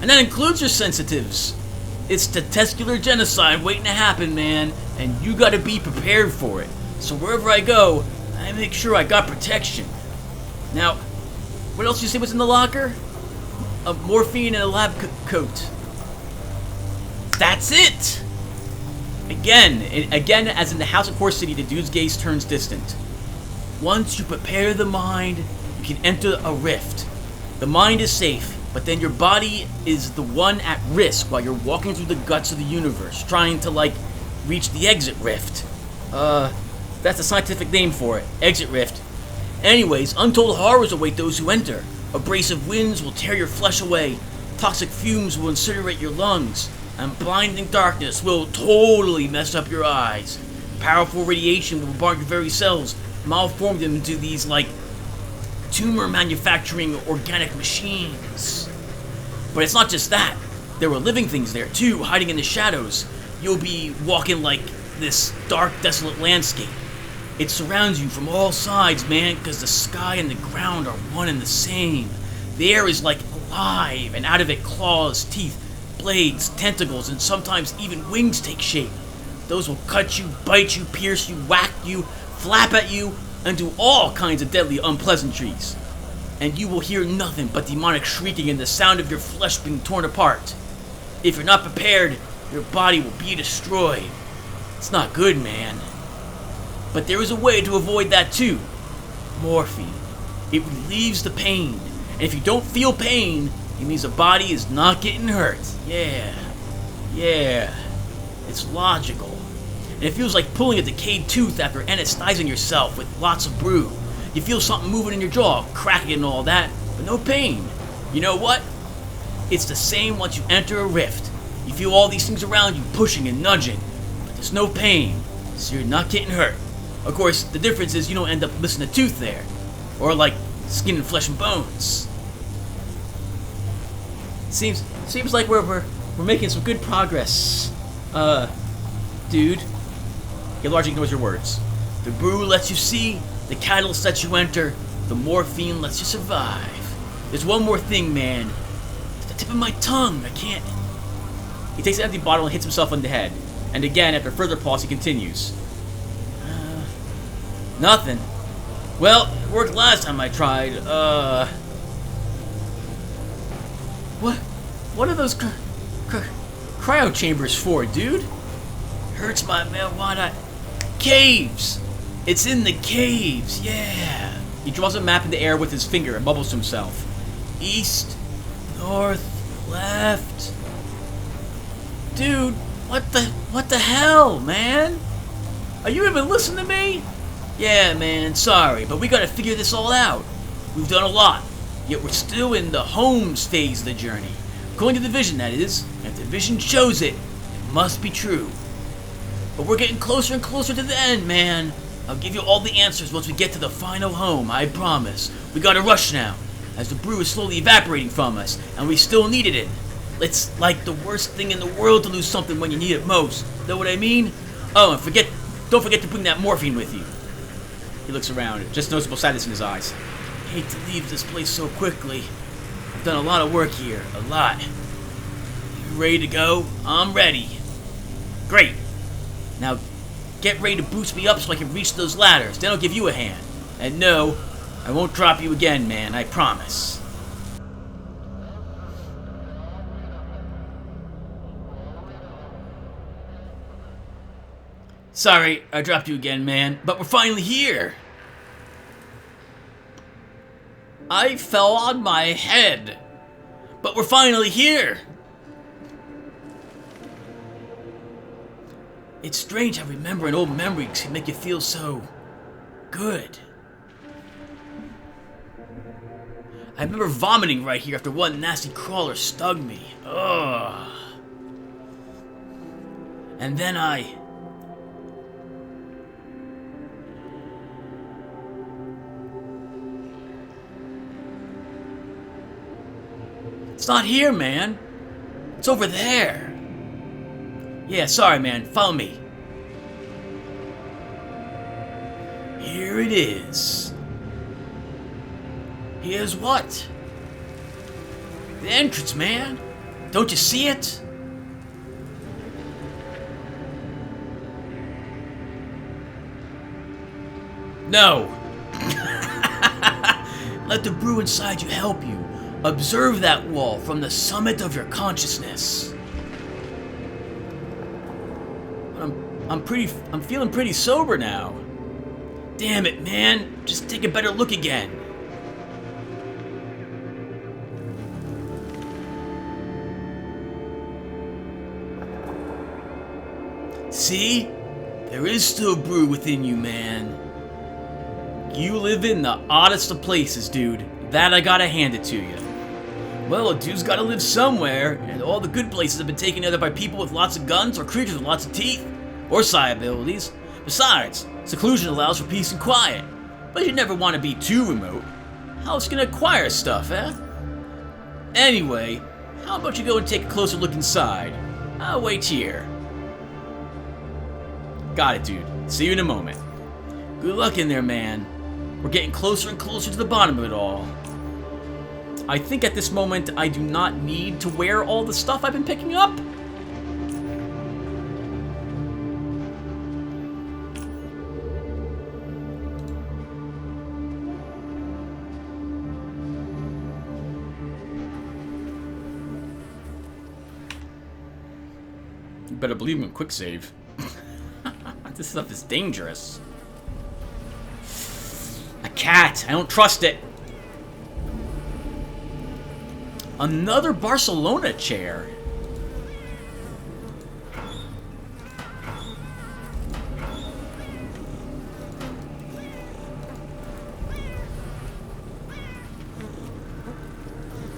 And that includes your sensitives. It's testicular genocide waiting to happen, man, and you gotta be prepared for it. So wherever I go, I make sure I got protection. Now, what else did you say was in the locker? A morphine and a lab coat. That's it! Again, as in the House of Horse City, the dude's gaze turns distant. Once you prepare the mind, you can enter a rift. The mind is safe, but then your body is the one at risk while you're walking through the guts of the universe, trying to, like, reach the exit rift. That's a scientific name for it. Exit rift. Anyways, untold horrors await those who enter. Abrasive winds will tear your flesh away. Toxic fumes will incinerate your lungs. And blinding darkness will totally mess up your eyes. Powerful radiation will bombard your very cells, malform them into these, like, tumor manufacturing organic machines. But it's not just that. There were living things there too, hiding in the shadows. You'll be walking like this dark, desolate landscape. It surrounds you from all sides, man, because the sky and the ground are one and the same. The air is like alive, and out of it claws, teeth, blades, tentacles, and sometimes even wings take shape. Those will cut you, bite you, pierce you, whack you, flap at you, and do all kinds of deadly unpleasantries. And you will hear nothing but demonic shrieking and the sound of your flesh being torn apart. If you're not prepared, your body will be destroyed. It's not good, man. But there is a way to avoid that too. Morphine. It relieves the pain. And if you don't feel pain, it means the body is not getting hurt. Yeah. It's logical. And it feels like pulling a decayed tooth after anesthetizing yourself with lots of brew. You feel something moving in your jaw, cracking and all that, but no pain. You know what? It's the same once you enter a rift. You feel all these things around you pushing and nudging, but there's no pain, so you're not getting hurt. Of course, the difference is you don't end up missing a tooth there, or like skin and flesh and bones. Seems like we're making some good progress. Dude. He largely ignores your words. The brew lets you see, the catalyst lets you enter, the morphine lets you survive. There's one more thing, man. It's the tip of my tongue. I can't. He takes an empty bottle and hits himself on the head. And again, after further pause, he continues. Nothing. Well, it worked last time I tried. What are those cryo chambers for, dude? Hurts my marijuana. Caves! It's in the caves, yeah. He draws a map in the air with his finger and bubbles to himself. East, north, left. Dude, what the hell, man? Are you even listening to me? Yeah, man, sorry, but we gotta figure this all out. We've done a lot, yet we're still in the homes phase of the journey. According to the vision, that is. And if the vision shows it, it must be true. But we're getting closer and closer to the end, man. I'll give you all the answers once we get to the final home, I promise. We gotta rush now, as the brew is slowly evaporating from us, and we still needed it. It's like the worst thing in the world to lose something when you need it most. Know what I mean? Oh, and don't forget to bring that morphine with you. He looks around, just noticeable sadness in his eyes. I hate to leave this place so quickly. I've done a lot of work here, a lot. You ready to go? I'm ready. Great. Now, get ready to boost me up so I can reach those ladders. Then I'll give you a hand. And no, I won't drop you again, man, I promise. Sorry, I dropped you again, man, but we're finally here. I fell on my head, but we're finally here. It's strange how remembering old memories can make you feel so good. I remember vomiting right here after one nasty crawler stung me. Ugh. And then It's not here, man. It's over there. Yeah, sorry, man. Follow me. Here it is. Here's what? The entrance, man. Don't you see it? No. Let the brew inside you help you. Observe that wall from the summit of your consciousness. I'm feeling pretty sober now. Damn it, man. Just take a better look again. See? There is still brew within you, man. You live in the oddest of places, dude. That I gotta hand it to you. Well, a dude's gotta live somewhere, and all the good places have been taken either by people with lots of guns or creatures with lots of teeth, or psi abilities. Besides, seclusion allows for peace and quiet, but you never want to be too remote. How else can you acquire stuff, eh? Anyway, how about you go and take a closer look inside? I'll wait here. Got it, dude. See you in a moment. Good luck in there, man. We're getting closer and closer to the bottom of it all. I think at this moment I do not need to wear all the stuff I've been picking up. You better believe him in quick save. This stuff is dangerous. A cat. I don't trust it. Another Barcelona chair.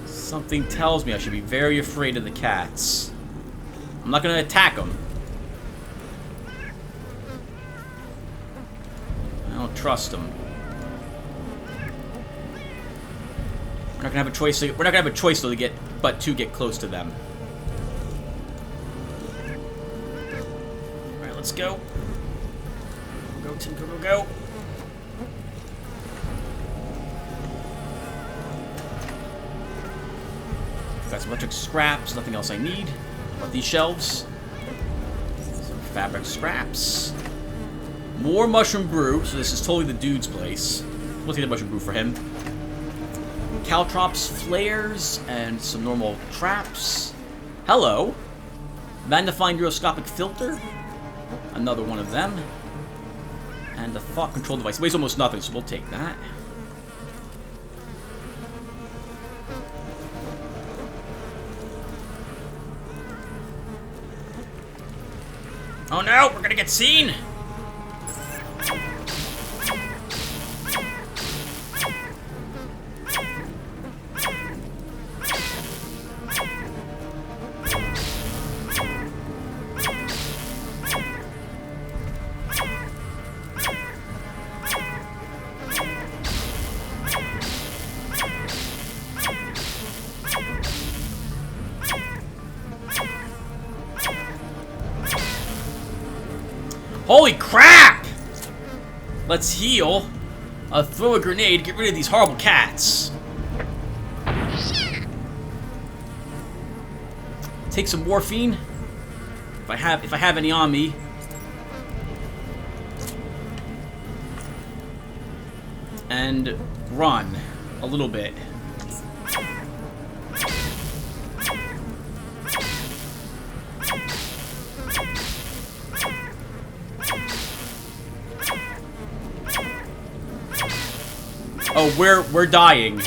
Something tells me I should be very afraid of the cats. I'm not going to attack them. I don't trust them. We're not gonna have a choice. We're not gonna have a choice though to get close to them. All right, let's go. Go, Tim. Go, go, go. Got some electric scraps. Nothing else I need. How about these shelves? Some fabric scraps. More mushroom brew. So this is totally the dude's place. We'll take the mushroom brew for him. Caltrops, flares, and some normal traps. Hello. Magnifying gyroscopic filter. Another one of them. And a thought control device. Weighs almost nothing, so we'll take that. Oh no, we're gonna get seen! Holy crap! Let's heal. Throw a grenade, get rid of these horrible cats. Take some morphine. If I have any on me. And run a little bit. Oh, we're dying.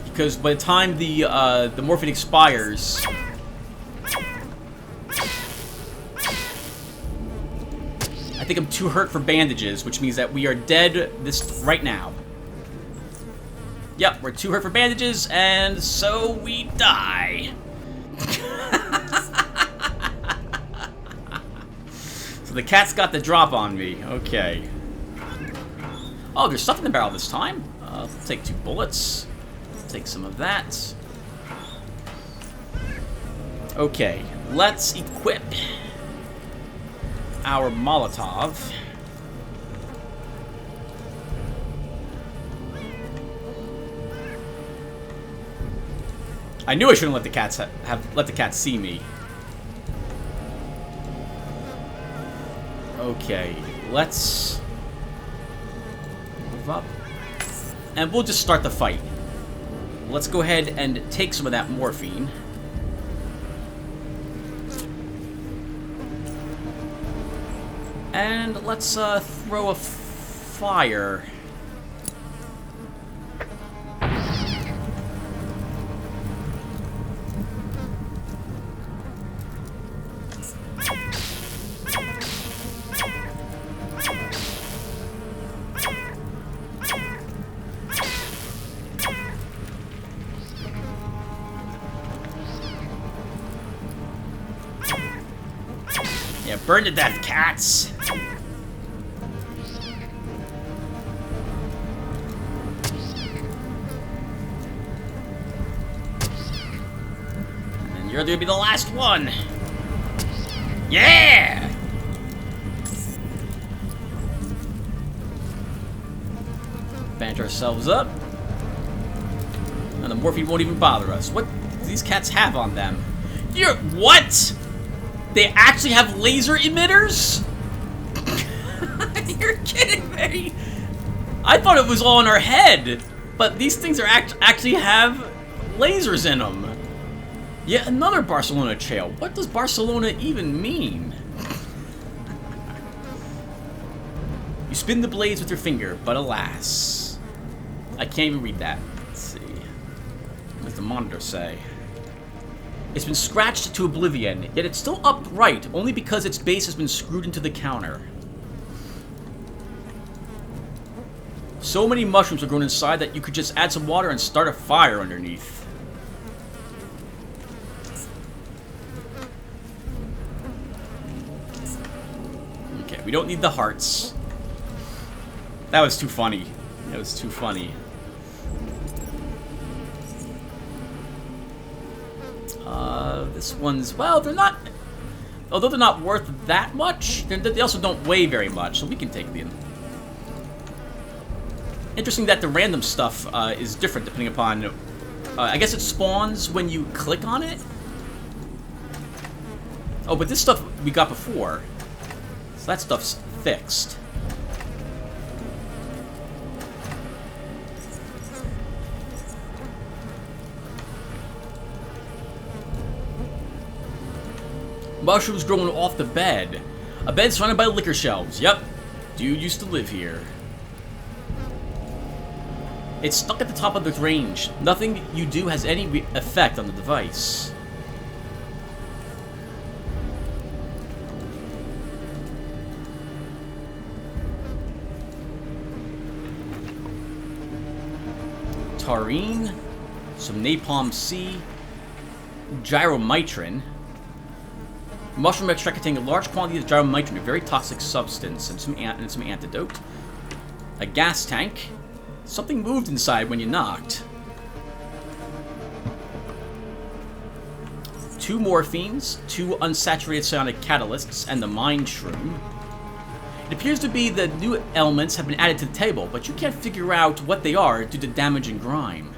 Because by the time the morphine expires, I think I'm too hurt for bandages, which means that we are dead right now. Yep, we're too hurt for bandages, and so we die. So the cat's got the drop on me. Okay. Oh, there's stuff in the barrel this time. I'll take 2 bullets. Take some of that. Okay, let's equip our Molotov. I knew I shouldn't let the cats let the cats see me. Okay, let's move up. And we'll just start the fight. Let's go ahead and take some of that morphine. And let's throw a fire. Yeah, burn to death, cats! And you're gonna be the last one! Yeah! Bandage ourselves up. And the morphine won't even bother us. What do these cats have on them? You're... what?! They actually have laser emitters? You're kidding me! I thought it was all in our head, but these things are actually have lasers in them. Yet another Barcelona trail. What does Barcelona even mean? You spin the blades with your finger, but alas. I can't even read that. Let's see. What does the monitor say? It's been scratched to oblivion, yet it's still upright, only because its base has been screwed into the counter. So many mushrooms are grown inside that you could just add some water and start a fire underneath. Okay, we don't need the hearts. That was too funny. That was too funny. This one's, well, they're not, although they're not worth that much, they also don't weigh very much, so we can take them. Interesting that the random stuff is different depending upon, I guess it spawns when you click on it? Oh, but this stuff we got before, so that stuff's fixed. Mushrooms growing off the bed. A bed surrounded by liquor shelves. Yep. Dude used to live here. It's stuck at the top of the range. Nothing you do has any effect on the device. Taurine. Some Napalm C. Gyromitrin. Mushroom extract containing a large quantity of gyromitrin, a very toxic substance, and some antidote. A gas tank. Something moved inside when you knocked. 2 morphines, 2 unsaturated psionic catalysts, and the mind shroom. It appears to be that new elements have been added to the table, but you can't figure out what they are due to damage and grime.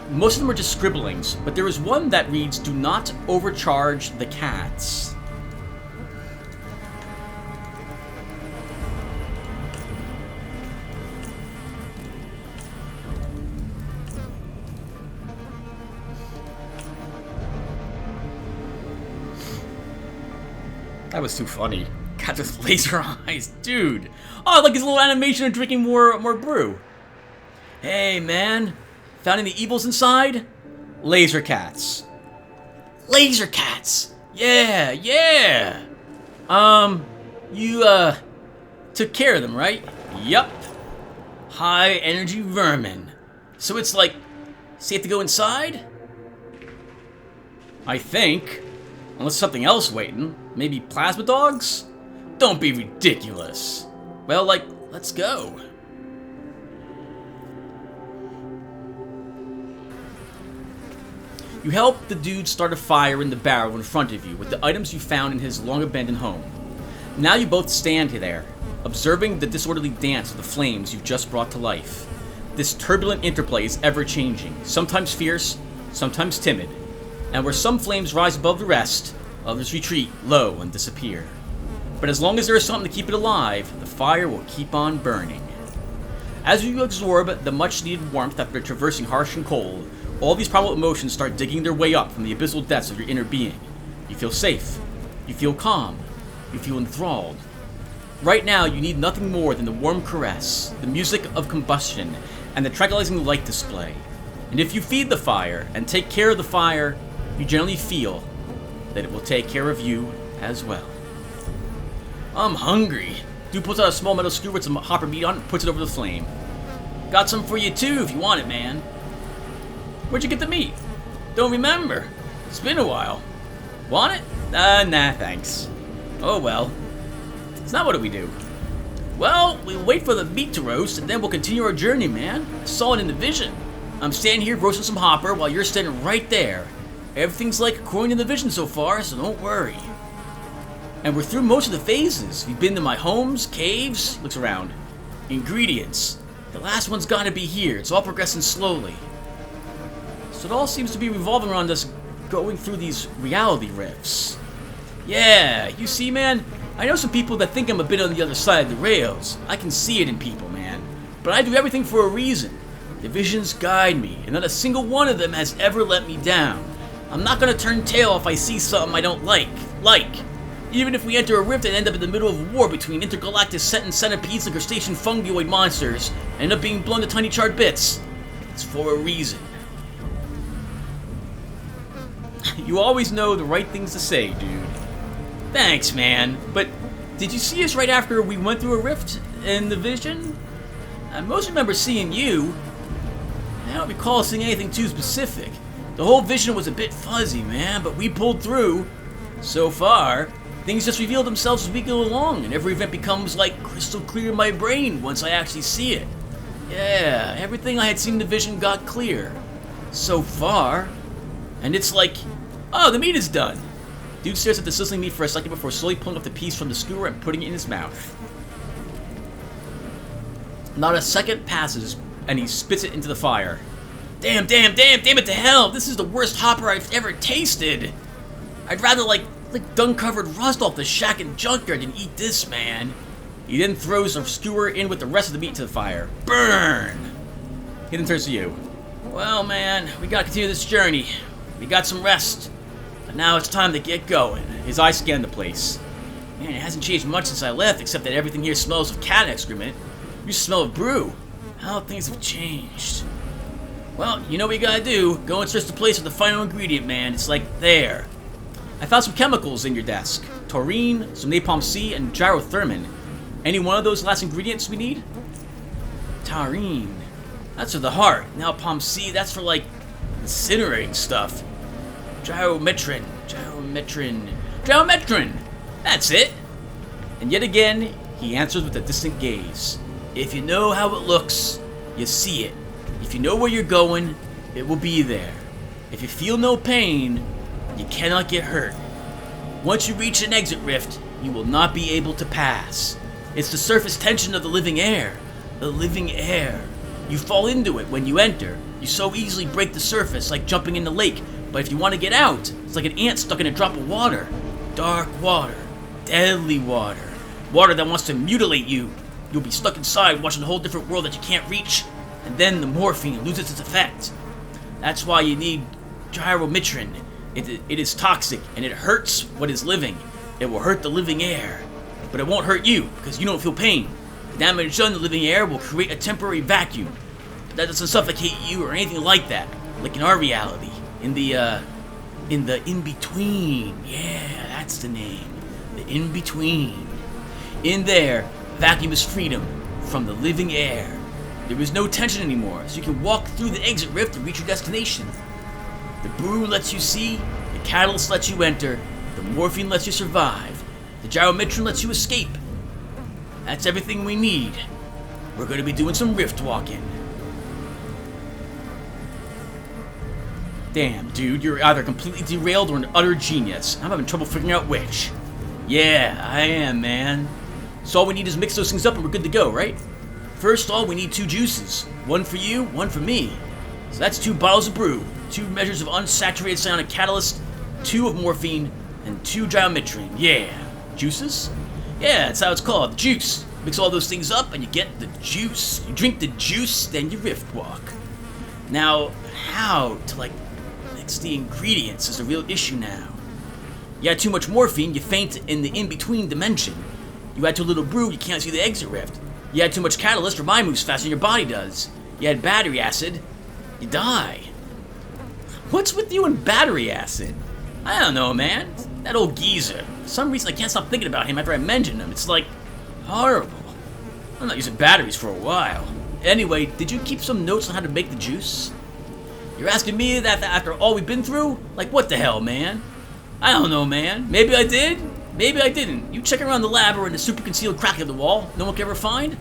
Most of them are just scribblings, but there is one that reads, "Do not overcharge the cats." That was too funny. Cat with laser eyes, dude. Oh, look, his little animation of drinking more brew. Hey, man. Found any evils inside? Laser cats. Laser cats! Yeah, yeah! You, took care of them, right? Yup. High energy vermin. So it's like, safe to go inside? I think. Unless something else waiting. Maybe plasma dogs? Don't be ridiculous. Well, like, let's go. You help the dude start a fire in the barrel in front of you with the items you found in his long-abandoned home. Now you both stand there, observing the disorderly dance of the flames you've just brought to life. This turbulent interplay is ever-changing, sometimes fierce, sometimes timid. And where some flames rise above the rest, Others retreat low and disappear. But as long as there is something to keep it alive, the fire will keep on burning. As you absorb the much-needed warmth after traversing harsh and cold, all these primal emotions start digging their way up from the abyssal depths of your inner being. You feel safe. You feel calm. You feel enthralled. Right now, you need nothing more than the warm caress, the music of combustion, and the tranquilizing light display. And if you feed the fire and take care of the fire, you generally feel that it will take care of you as well. I'm hungry. Dude pulls out a small metal skewer with some hopper meat on it and puts it over the flame. Got some for you too if you want it, man. Where'd you get the meat? Don't remember. It's been a while. Want it? Nah, thanks. Oh well. It's not what we do. Well, we wait for the meat to roast and then we'll continue our journey, man. I saw it in the vision. I'm standing here roasting some hopper while you're standing right there. Everything's like according to the vision so far, so don't worry. And we're through most of the phases. We've been to my homes, caves, looks around. Ingredients. The last one's gotta be here. It's all progressing slowly. So it all seems to be revolving around us going through these reality rifts. Yeah, you see, man? I know some people that think I'm a bit on the other side of the rails. I can see it in people, man. But I do everything for a reason. The visions guide me, and not a single one of them has ever let me down. I'm not gonna turn tail if I see something I don't like. Even if we enter a rift and end up in the middle of a war between intergalactic centipedes and crustacean fungoid monsters, and end up being blown to tiny charred bits, it's for a reason. You always know the right things to say, dude. Thanks, man. But did you see us right after we went through a rift in the vision? I most remember seeing you. I don't recall seeing anything too specific. The whole vision was a bit fuzzy, man, but we pulled through. So far, things just reveal themselves as we go along, and every event becomes like crystal clear in my brain once I actually see it. Yeah, everything I had seen in the vision got clear. So far. And it's like, oh, the meat is done. Dude stares at the sizzling meat for a second before slowly pulling up the piece from the skewer and putting it in his mouth. Not a second passes, and he spits it into the fire. Damn it to hell! This is the worst hopper I've ever tasted! I'd rather like dung-covered rust off the shack and junkyard than eat this, man. He then throws the skewer in with the rest of the meat to the fire. Burn! He then turns to you. Well, man, we gotta continue this journey. We got some rest. But now it's time to get going. His eyes scan the place. Man, it hasn't changed much since I left, except that everything here smells of cat excrement. You smell of brew. How things have changed. Well, you know what you gotta do. Go and search the place with the final ingredient, man. It's like there. I found some chemicals in your desk. Taurine, some napalm C, and gyrothermin. Any one of those last ingredients we need? Taurine. That's for the heart. Napalm C, that's for like incinerating stuff. Gyrometrin. That's it. And yet again, he answers with a distant gaze. If you know how it looks, you see it. If you know where you're going, it will be there. If you feel no pain, you cannot get hurt. Once you reach an exit rift, you will not be able to pass. It's the surface tension of the living air. The living air. You fall into it when you enter. You so easily break the surface like jumping in the lake. But if you want to get out, it's like an ant stuck in a drop of water. Dark water. Deadly water. Water that wants to mutilate you. You'll be stuck inside watching a whole different world that you can't reach. And then the morphine loses its effect. That's why you need gyrometrin. It is toxic and it hurts what is living. It will hurt the living air. But it won't hurt you because you don't feel pain. The damage done to the living air will create a temporary vacuum. But that doesn't suffocate you or anything like that. Like in our reality. In the in-between. Yeah, that's the name. The in-between. In there, vacuum is freedom from the living air. There is no tension anymore, so you can walk through the exit rift and reach your destination. The brew lets you see, the catalyst lets you enter, the morphine lets you survive, the gyrometrin lets you escape. That's everything we need. We're going to be doing some rift walking. Damn, dude, you're either completely derailed or an utter genius. I'm having trouble figuring out which. Yeah, I am, man. So all we need is mix those things up and we're good to go, right? First, all we need 2 juices. One for you, one for me. So that's 2 bottles of brew, 2 measures of unsaturated cyanic catalyst, 2 of morphine, and 2 geometrin. Yeah. Juices? Yeah, that's how it's called. Juice. Mix all those things up and you get the juice. You drink the juice, then you rift walk. Now, how to, like, mix the ingredients is a real issue now. You add too much morphine, you faint in the in-between dimension. You add too little brew, you can't see the exit rift. You add too much catalyst, your mind moves faster than your body does. You add battery acid, you die. What's with you and battery acid? I don't know, man. That old geezer. For some reason, I can't stop thinking about him after I mention him. It's like, horrible. I'm not using batteries for a while. Anyway, did you keep some notes on how to make the juice? You're asking me that after all we've been through? Like, what the hell, man? I don't know, man. Maybe I did. Maybe I didn't. You check around the lab or in the super concealed crack of the wall. No one can ever find?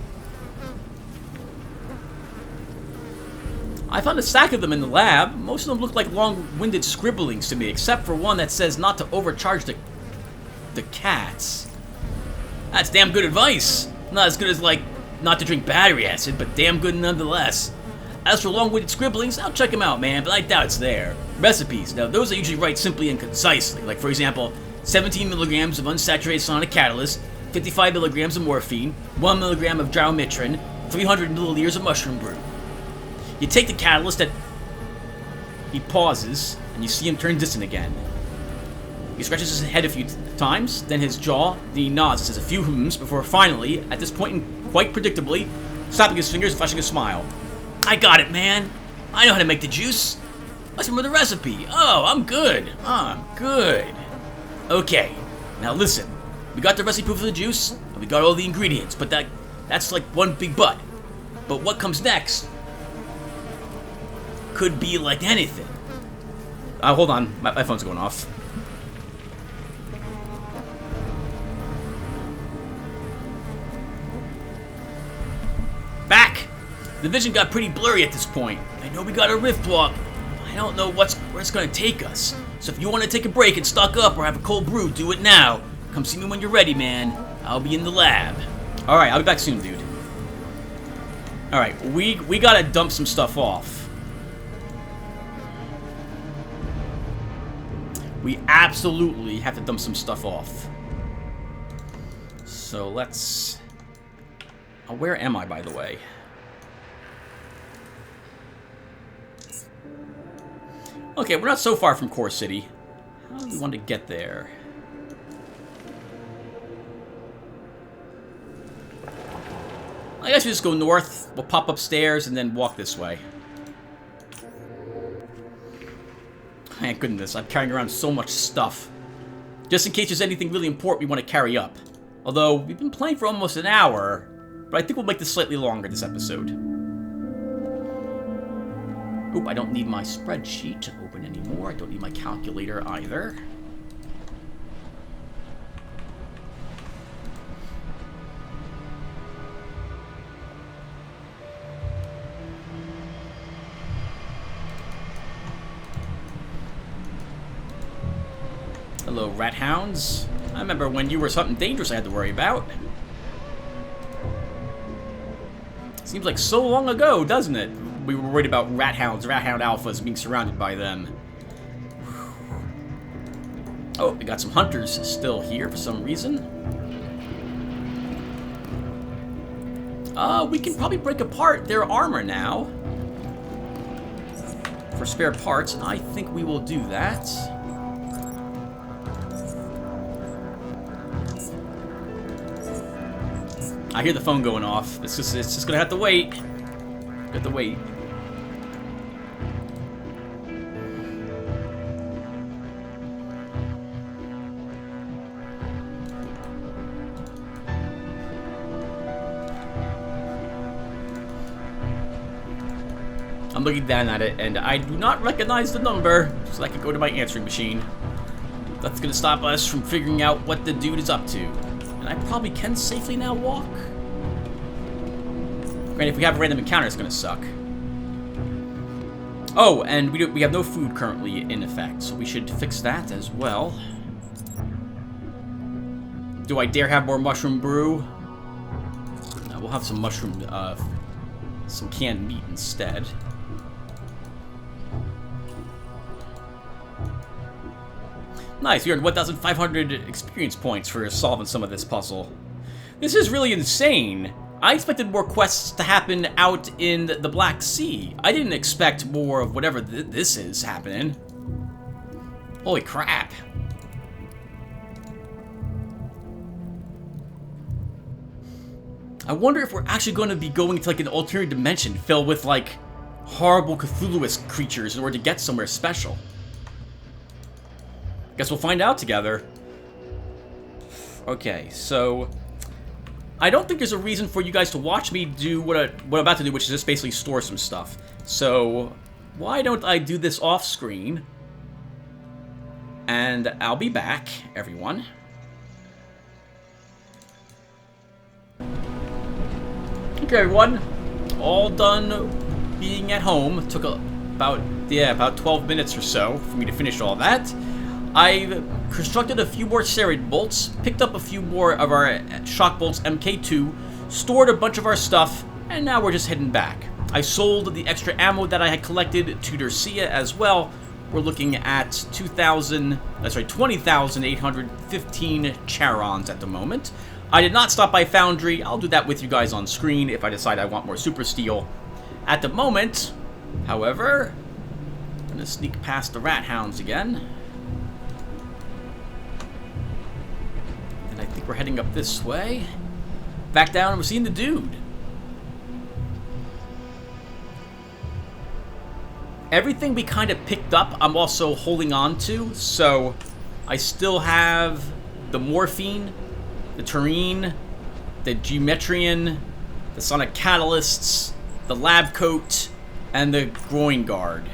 I found a stack of them in the lab. Most of them look like long-winded scribblings to me, except for one that says not to overcharge the cats. That's damn good advice. Not as good as, like, not to drink battery acid, but damn good nonetheless. As for long-winded scribblings, I'll check them out, man, but I doubt it's there. Recipes. Now, those I usually write simply and concisely. Like, for example, 17 milligrams of unsaturated sonic catalyst, 55 milligrams of morphine, 1 milligram of geometrin, 300 milliliters of mushroom brew. You take the catalyst that... He pauses, and you see him turn distant again. He scratches his head a few times, then his jaw, then he nods and says a few hmms before finally, at this point quite predictably, snapping his fingers and flashing a smile. I got it, man. I know how to make the juice. Let's remember the recipe. Oh, I'm good. I'm good. Okay, now listen. We got the recipe for the juice, and we got all the ingredients, but that's like one big but. But what comes next could be like anything. Hold on. My phone's going off. Back! The vision got pretty blurry at this point. I know we got a rift walk. I don't know where it's gonna take us. So if you want to take a break and stock up or have a cold brew, do it now. Come see me when you're ready, man. I'll be in the lab. Alright, I'll be back soon, dude. Alright, we gotta dump some stuff off. We absolutely have to dump some stuff off. So let's... where am I, by the way? Okay, we're not so far from Core City. How do we want to get there? I guess we just go north, we'll pop upstairs, and then walk this way. Thank goodness, I'm carrying around so much stuff. Just in case there's anything really important we want to carry up. Although, we've been playing for almost an hour, but I think we'll make this slightly longer this episode. Oop, I don't need my spreadsheet to open anymore. I don't need my calculator either. Hello, rat hounds. I remember when you were something dangerous I had to worry about. Seems like so long ago, doesn't it? We were worried about rat hounds, rat hound alphas being surrounded by them. Oh, we got some hunters still here for some reason. We can probably break apart their armor now for spare parts, and I think we will do that. I hear the phone going off. It's just gonna have to wait. Have to wait. I'm looking down at it, and I do not recognize the number, so I can go to my answering machine. That's gonna stop us from figuring out what the dude is up to. And I probably can safely now walk. Granted, if we have a random encounter, it's gonna suck. Oh, and we have no food currently in effect, so we should fix that as well. Do I dare have more mushroom brew? No, we'll have some mushroom, some canned meat instead. Nice, we earned 1,500 experience points for solving some of this puzzle. This is really insane. I expected more quests to happen out in the Black Sea. I didn't expect more of whatever this is happening. Holy crap. I wonder if we're actually going to be going to like an alternate dimension filled with like horrible Cthulhu-esque creatures in order to get somewhere special. Guess we'll find out together. Okay, so I don't think there's a reason for you guys to watch me do what I'm about to do, which is just basically store some stuff. So why don't I do this off screen? And I'll be back, everyone. Okay, everyone. All done being at home. Took about 12 minutes or so for me to finish all that. I've constructed a few more serrated bolts, picked up a few more of our shock bolts MK2, stored a bunch of our stuff, and now we're just heading back. I sold the extra ammo that I had collected to Durcia as well. We're looking at 20,815 charons at the moment. I did not stop by Foundry. I'll do that with you guys on screen if I decide I want more super steel. At the moment, however, I'm going to sneak past the rat hounds again. And I think we're heading up this way. Back down and we're seeing the dude. Everything we kind of picked up, I'm also holding on to. So I still have the morphine, the terrene, the geometrian, the sonic catalysts, the lab coat, and the groin guard.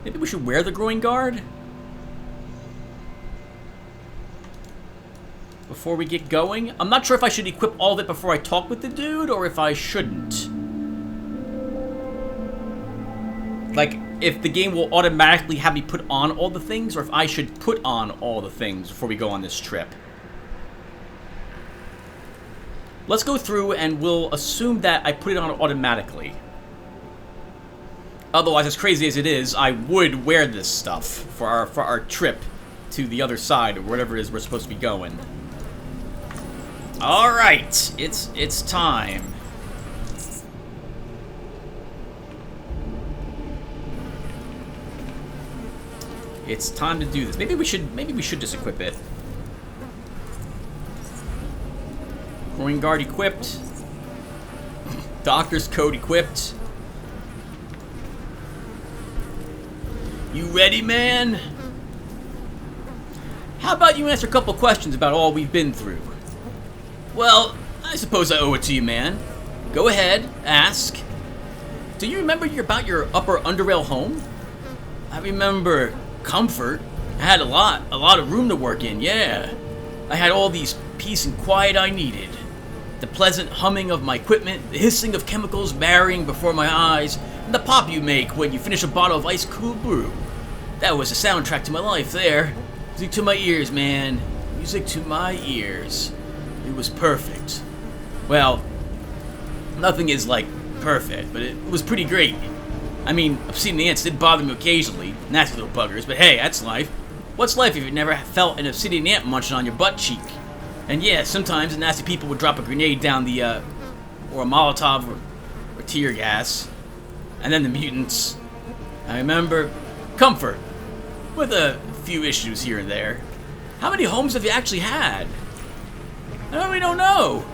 Maybe we should wear the groin guard before we get going. I'm not sure if I should equip all of it before I talk with the dude, or if I shouldn't. Like, if the game will automatically have me put on all the things, or if I should put on all the things before we go on this trip. Let's go through and we'll assume that I put it on automatically. Otherwise, as crazy as it is, I would wear this stuff for our trip to the other side, or whatever it is we're supposed to be going. Alright, it's time. It's time to do this. Maybe we should just equip it. Groin guard equipped. Doctor's coat equipped. You ready, man? How about you answer a couple questions about all we've been through? Well, I suppose I owe it to you, man. Go ahead, ask. Do you remember about your upper Underrail home? I remember comfort. I had a lot of room to work in, yeah. I had all these peace and quiet I needed. The pleasant humming of my equipment, the hissing of chemicals marrying before my eyes, and the pop you make when you finish a bottle of ice-cool brew. That was the soundtrack to my life there. Music to my ears, man. Music to my ears. It was perfect. Well, nothing is like perfect, but it was pretty great. I mean, obscene ants did bother me occasionally, nasty little buggers, but hey, that's life. What's life if you never felt an obsidian ant munching on your butt cheek? And yeah, sometimes the nasty people would drop a grenade down the, or a Molotov or tear gas. And then the mutants. I remember comfort, with a few issues here and there. How many homes have you actually had? I really don't know.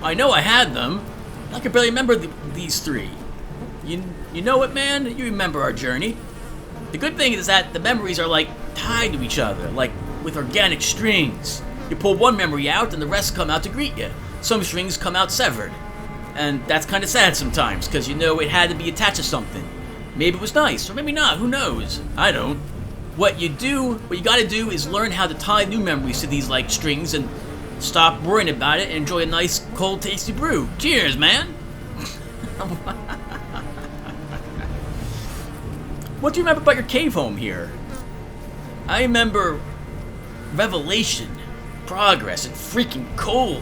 I know I had them. I can barely remember these three. You know what, man? You remember our journey. The good thing is that the memories are like tied to each other, like with organic strings. You pull one memory out and the rest come out to greet you. Some strings come out severed. And that's kind of sad sometimes, because you know it had to be attached to something. Maybe it was nice, or maybe not, who knows? I don't. What you gotta do is learn how to tie new memories to these like strings and stop worrying about it and enjoy a nice, cold, tasty brew. Cheers, man! What do you remember about your cave home here? I remember revelation, progress, and freaking cold.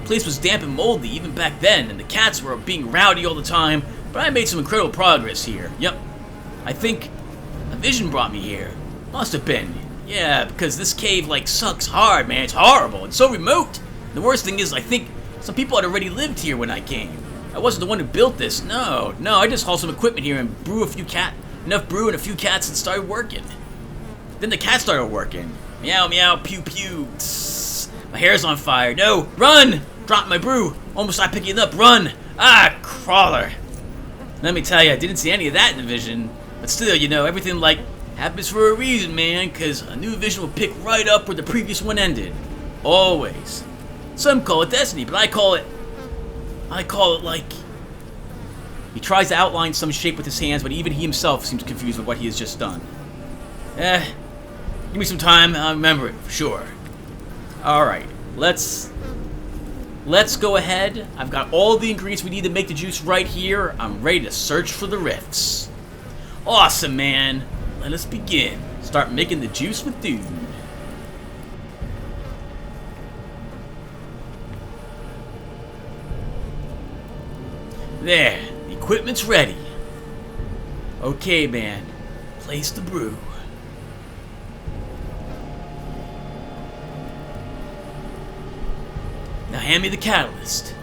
The place was damp and moldy even back then, and the cats were being rowdy all the time, but I made some incredible progress here. Yep. I think A vision brought me here. Must have been. Yeah, because this cave, like, sucks hard, man. It's horrible. It's so remote. The worst thing is, I think some people had already lived here when I came. I wasn't the one who built this. No, I just hauled some equipment here and brew enough brew and a few cats and started working. Then the cat started working. Meow, meow, pew, pew. Tss. My hair's on fire. No, run! Drop my brew. Almost stopped picking it up. Run! Ah, crawler. Let me tell you, I didn't see any of that in the vision. But still, you know, everything, like, happens for a reason, man. Because a new vision will pick right up where the previous one ended. Always. Some call it destiny, but I call it like... He tries to outline some shape with his hands, but even he himself seems confused with what he has just done. Give me some time, I'll remember it for sure. Alright, let's go ahead. I've got all the ingredients we need to make the juice right here. I'm ready to search for the rifts. Awesome, man. Let us begin. Start making the juice with Dude. There, the equipment's ready. Okay, man. Place the brew. Now hand me the catalyst.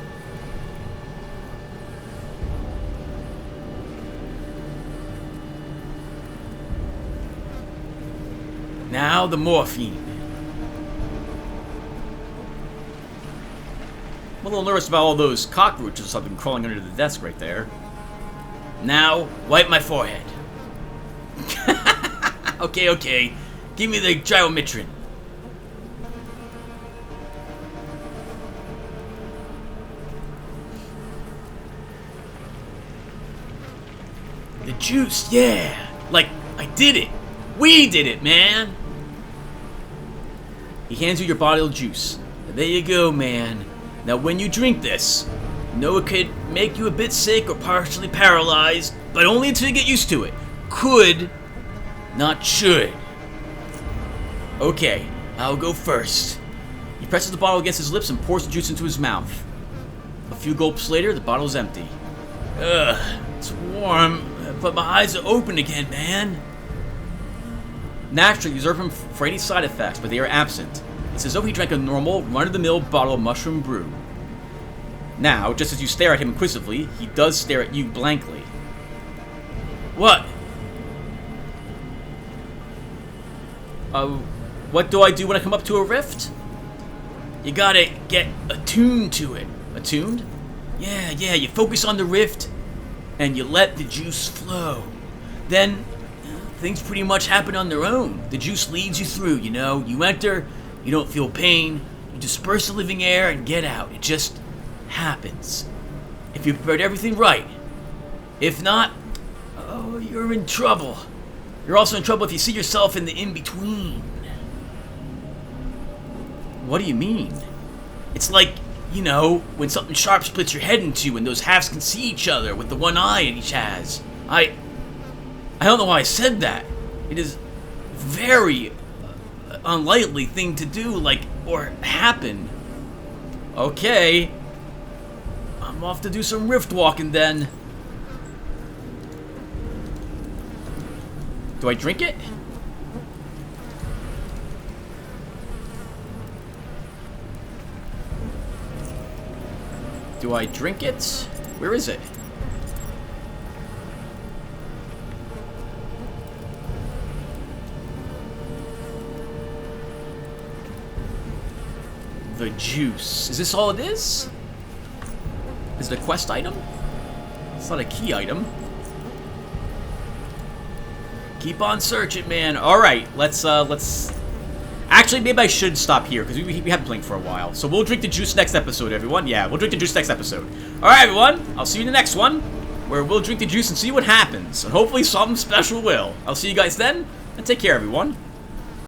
Now the morphine. I'm a little nervous about all those cockroaches or something crawling under the desk right there. Now, wipe my forehead. Okay. Give me the gyrometrin. The juice, yeah. Like, I did it. We did it, man. He hands you your bottle of juice. There you go, man. Now when you drink this, you know it could make you a bit sick or partially paralyzed, but only until you get used to it. Could, not should. Okay, I'll go first. He presses the bottle against his lips and pours the juice into his mouth. A few gulps later, the bottle's empty. Ugh, it's warm, but my eyes are open again, man. Naturally, you observe him for any side effects, but they are absent. It's as though he drank a normal, run-of-the-mill bottle of mushroom brew. Now, just as you stare at him inquisitively, he does stare at you blankly. What? What do I do when I come up to a rift? You gotta get attuned to it. Attuned? Yeah, you focus on the rift, and you let the juice flow. Then, things pretty much happen on their own. The juice leads you through, you know? You enter, you don't feel pain, you disperse the living air and get out. It just happens. If you prepared everything right. If not, oh, you're in trouble. You're also in trouble if you see yourself in the in-between. What do you mean? It's like, you know, when something sharp splits your head in two and those halves can see each other with the one eye it each has. I don't know why I said that. It is very unlikely thing to do, like, or happen. Okay. I'm off to do some rift walking then. Do I drink it? Do I drink it? Where is it? The juice. Is this all it is? Is it a quest item? It's not a key item. Keep on searching, man. Alright, let's... Actually, maybe I should stop here, because we have been playing for a while. So we'll drink the juice next episode, everyone. Yeah, we'll drink the juice next episode. Alright, everyone. I'll see you in the next one, where we'll drink the juice and see what happens. And hopefully something special will. I'll see you guys then, and take care, everyone.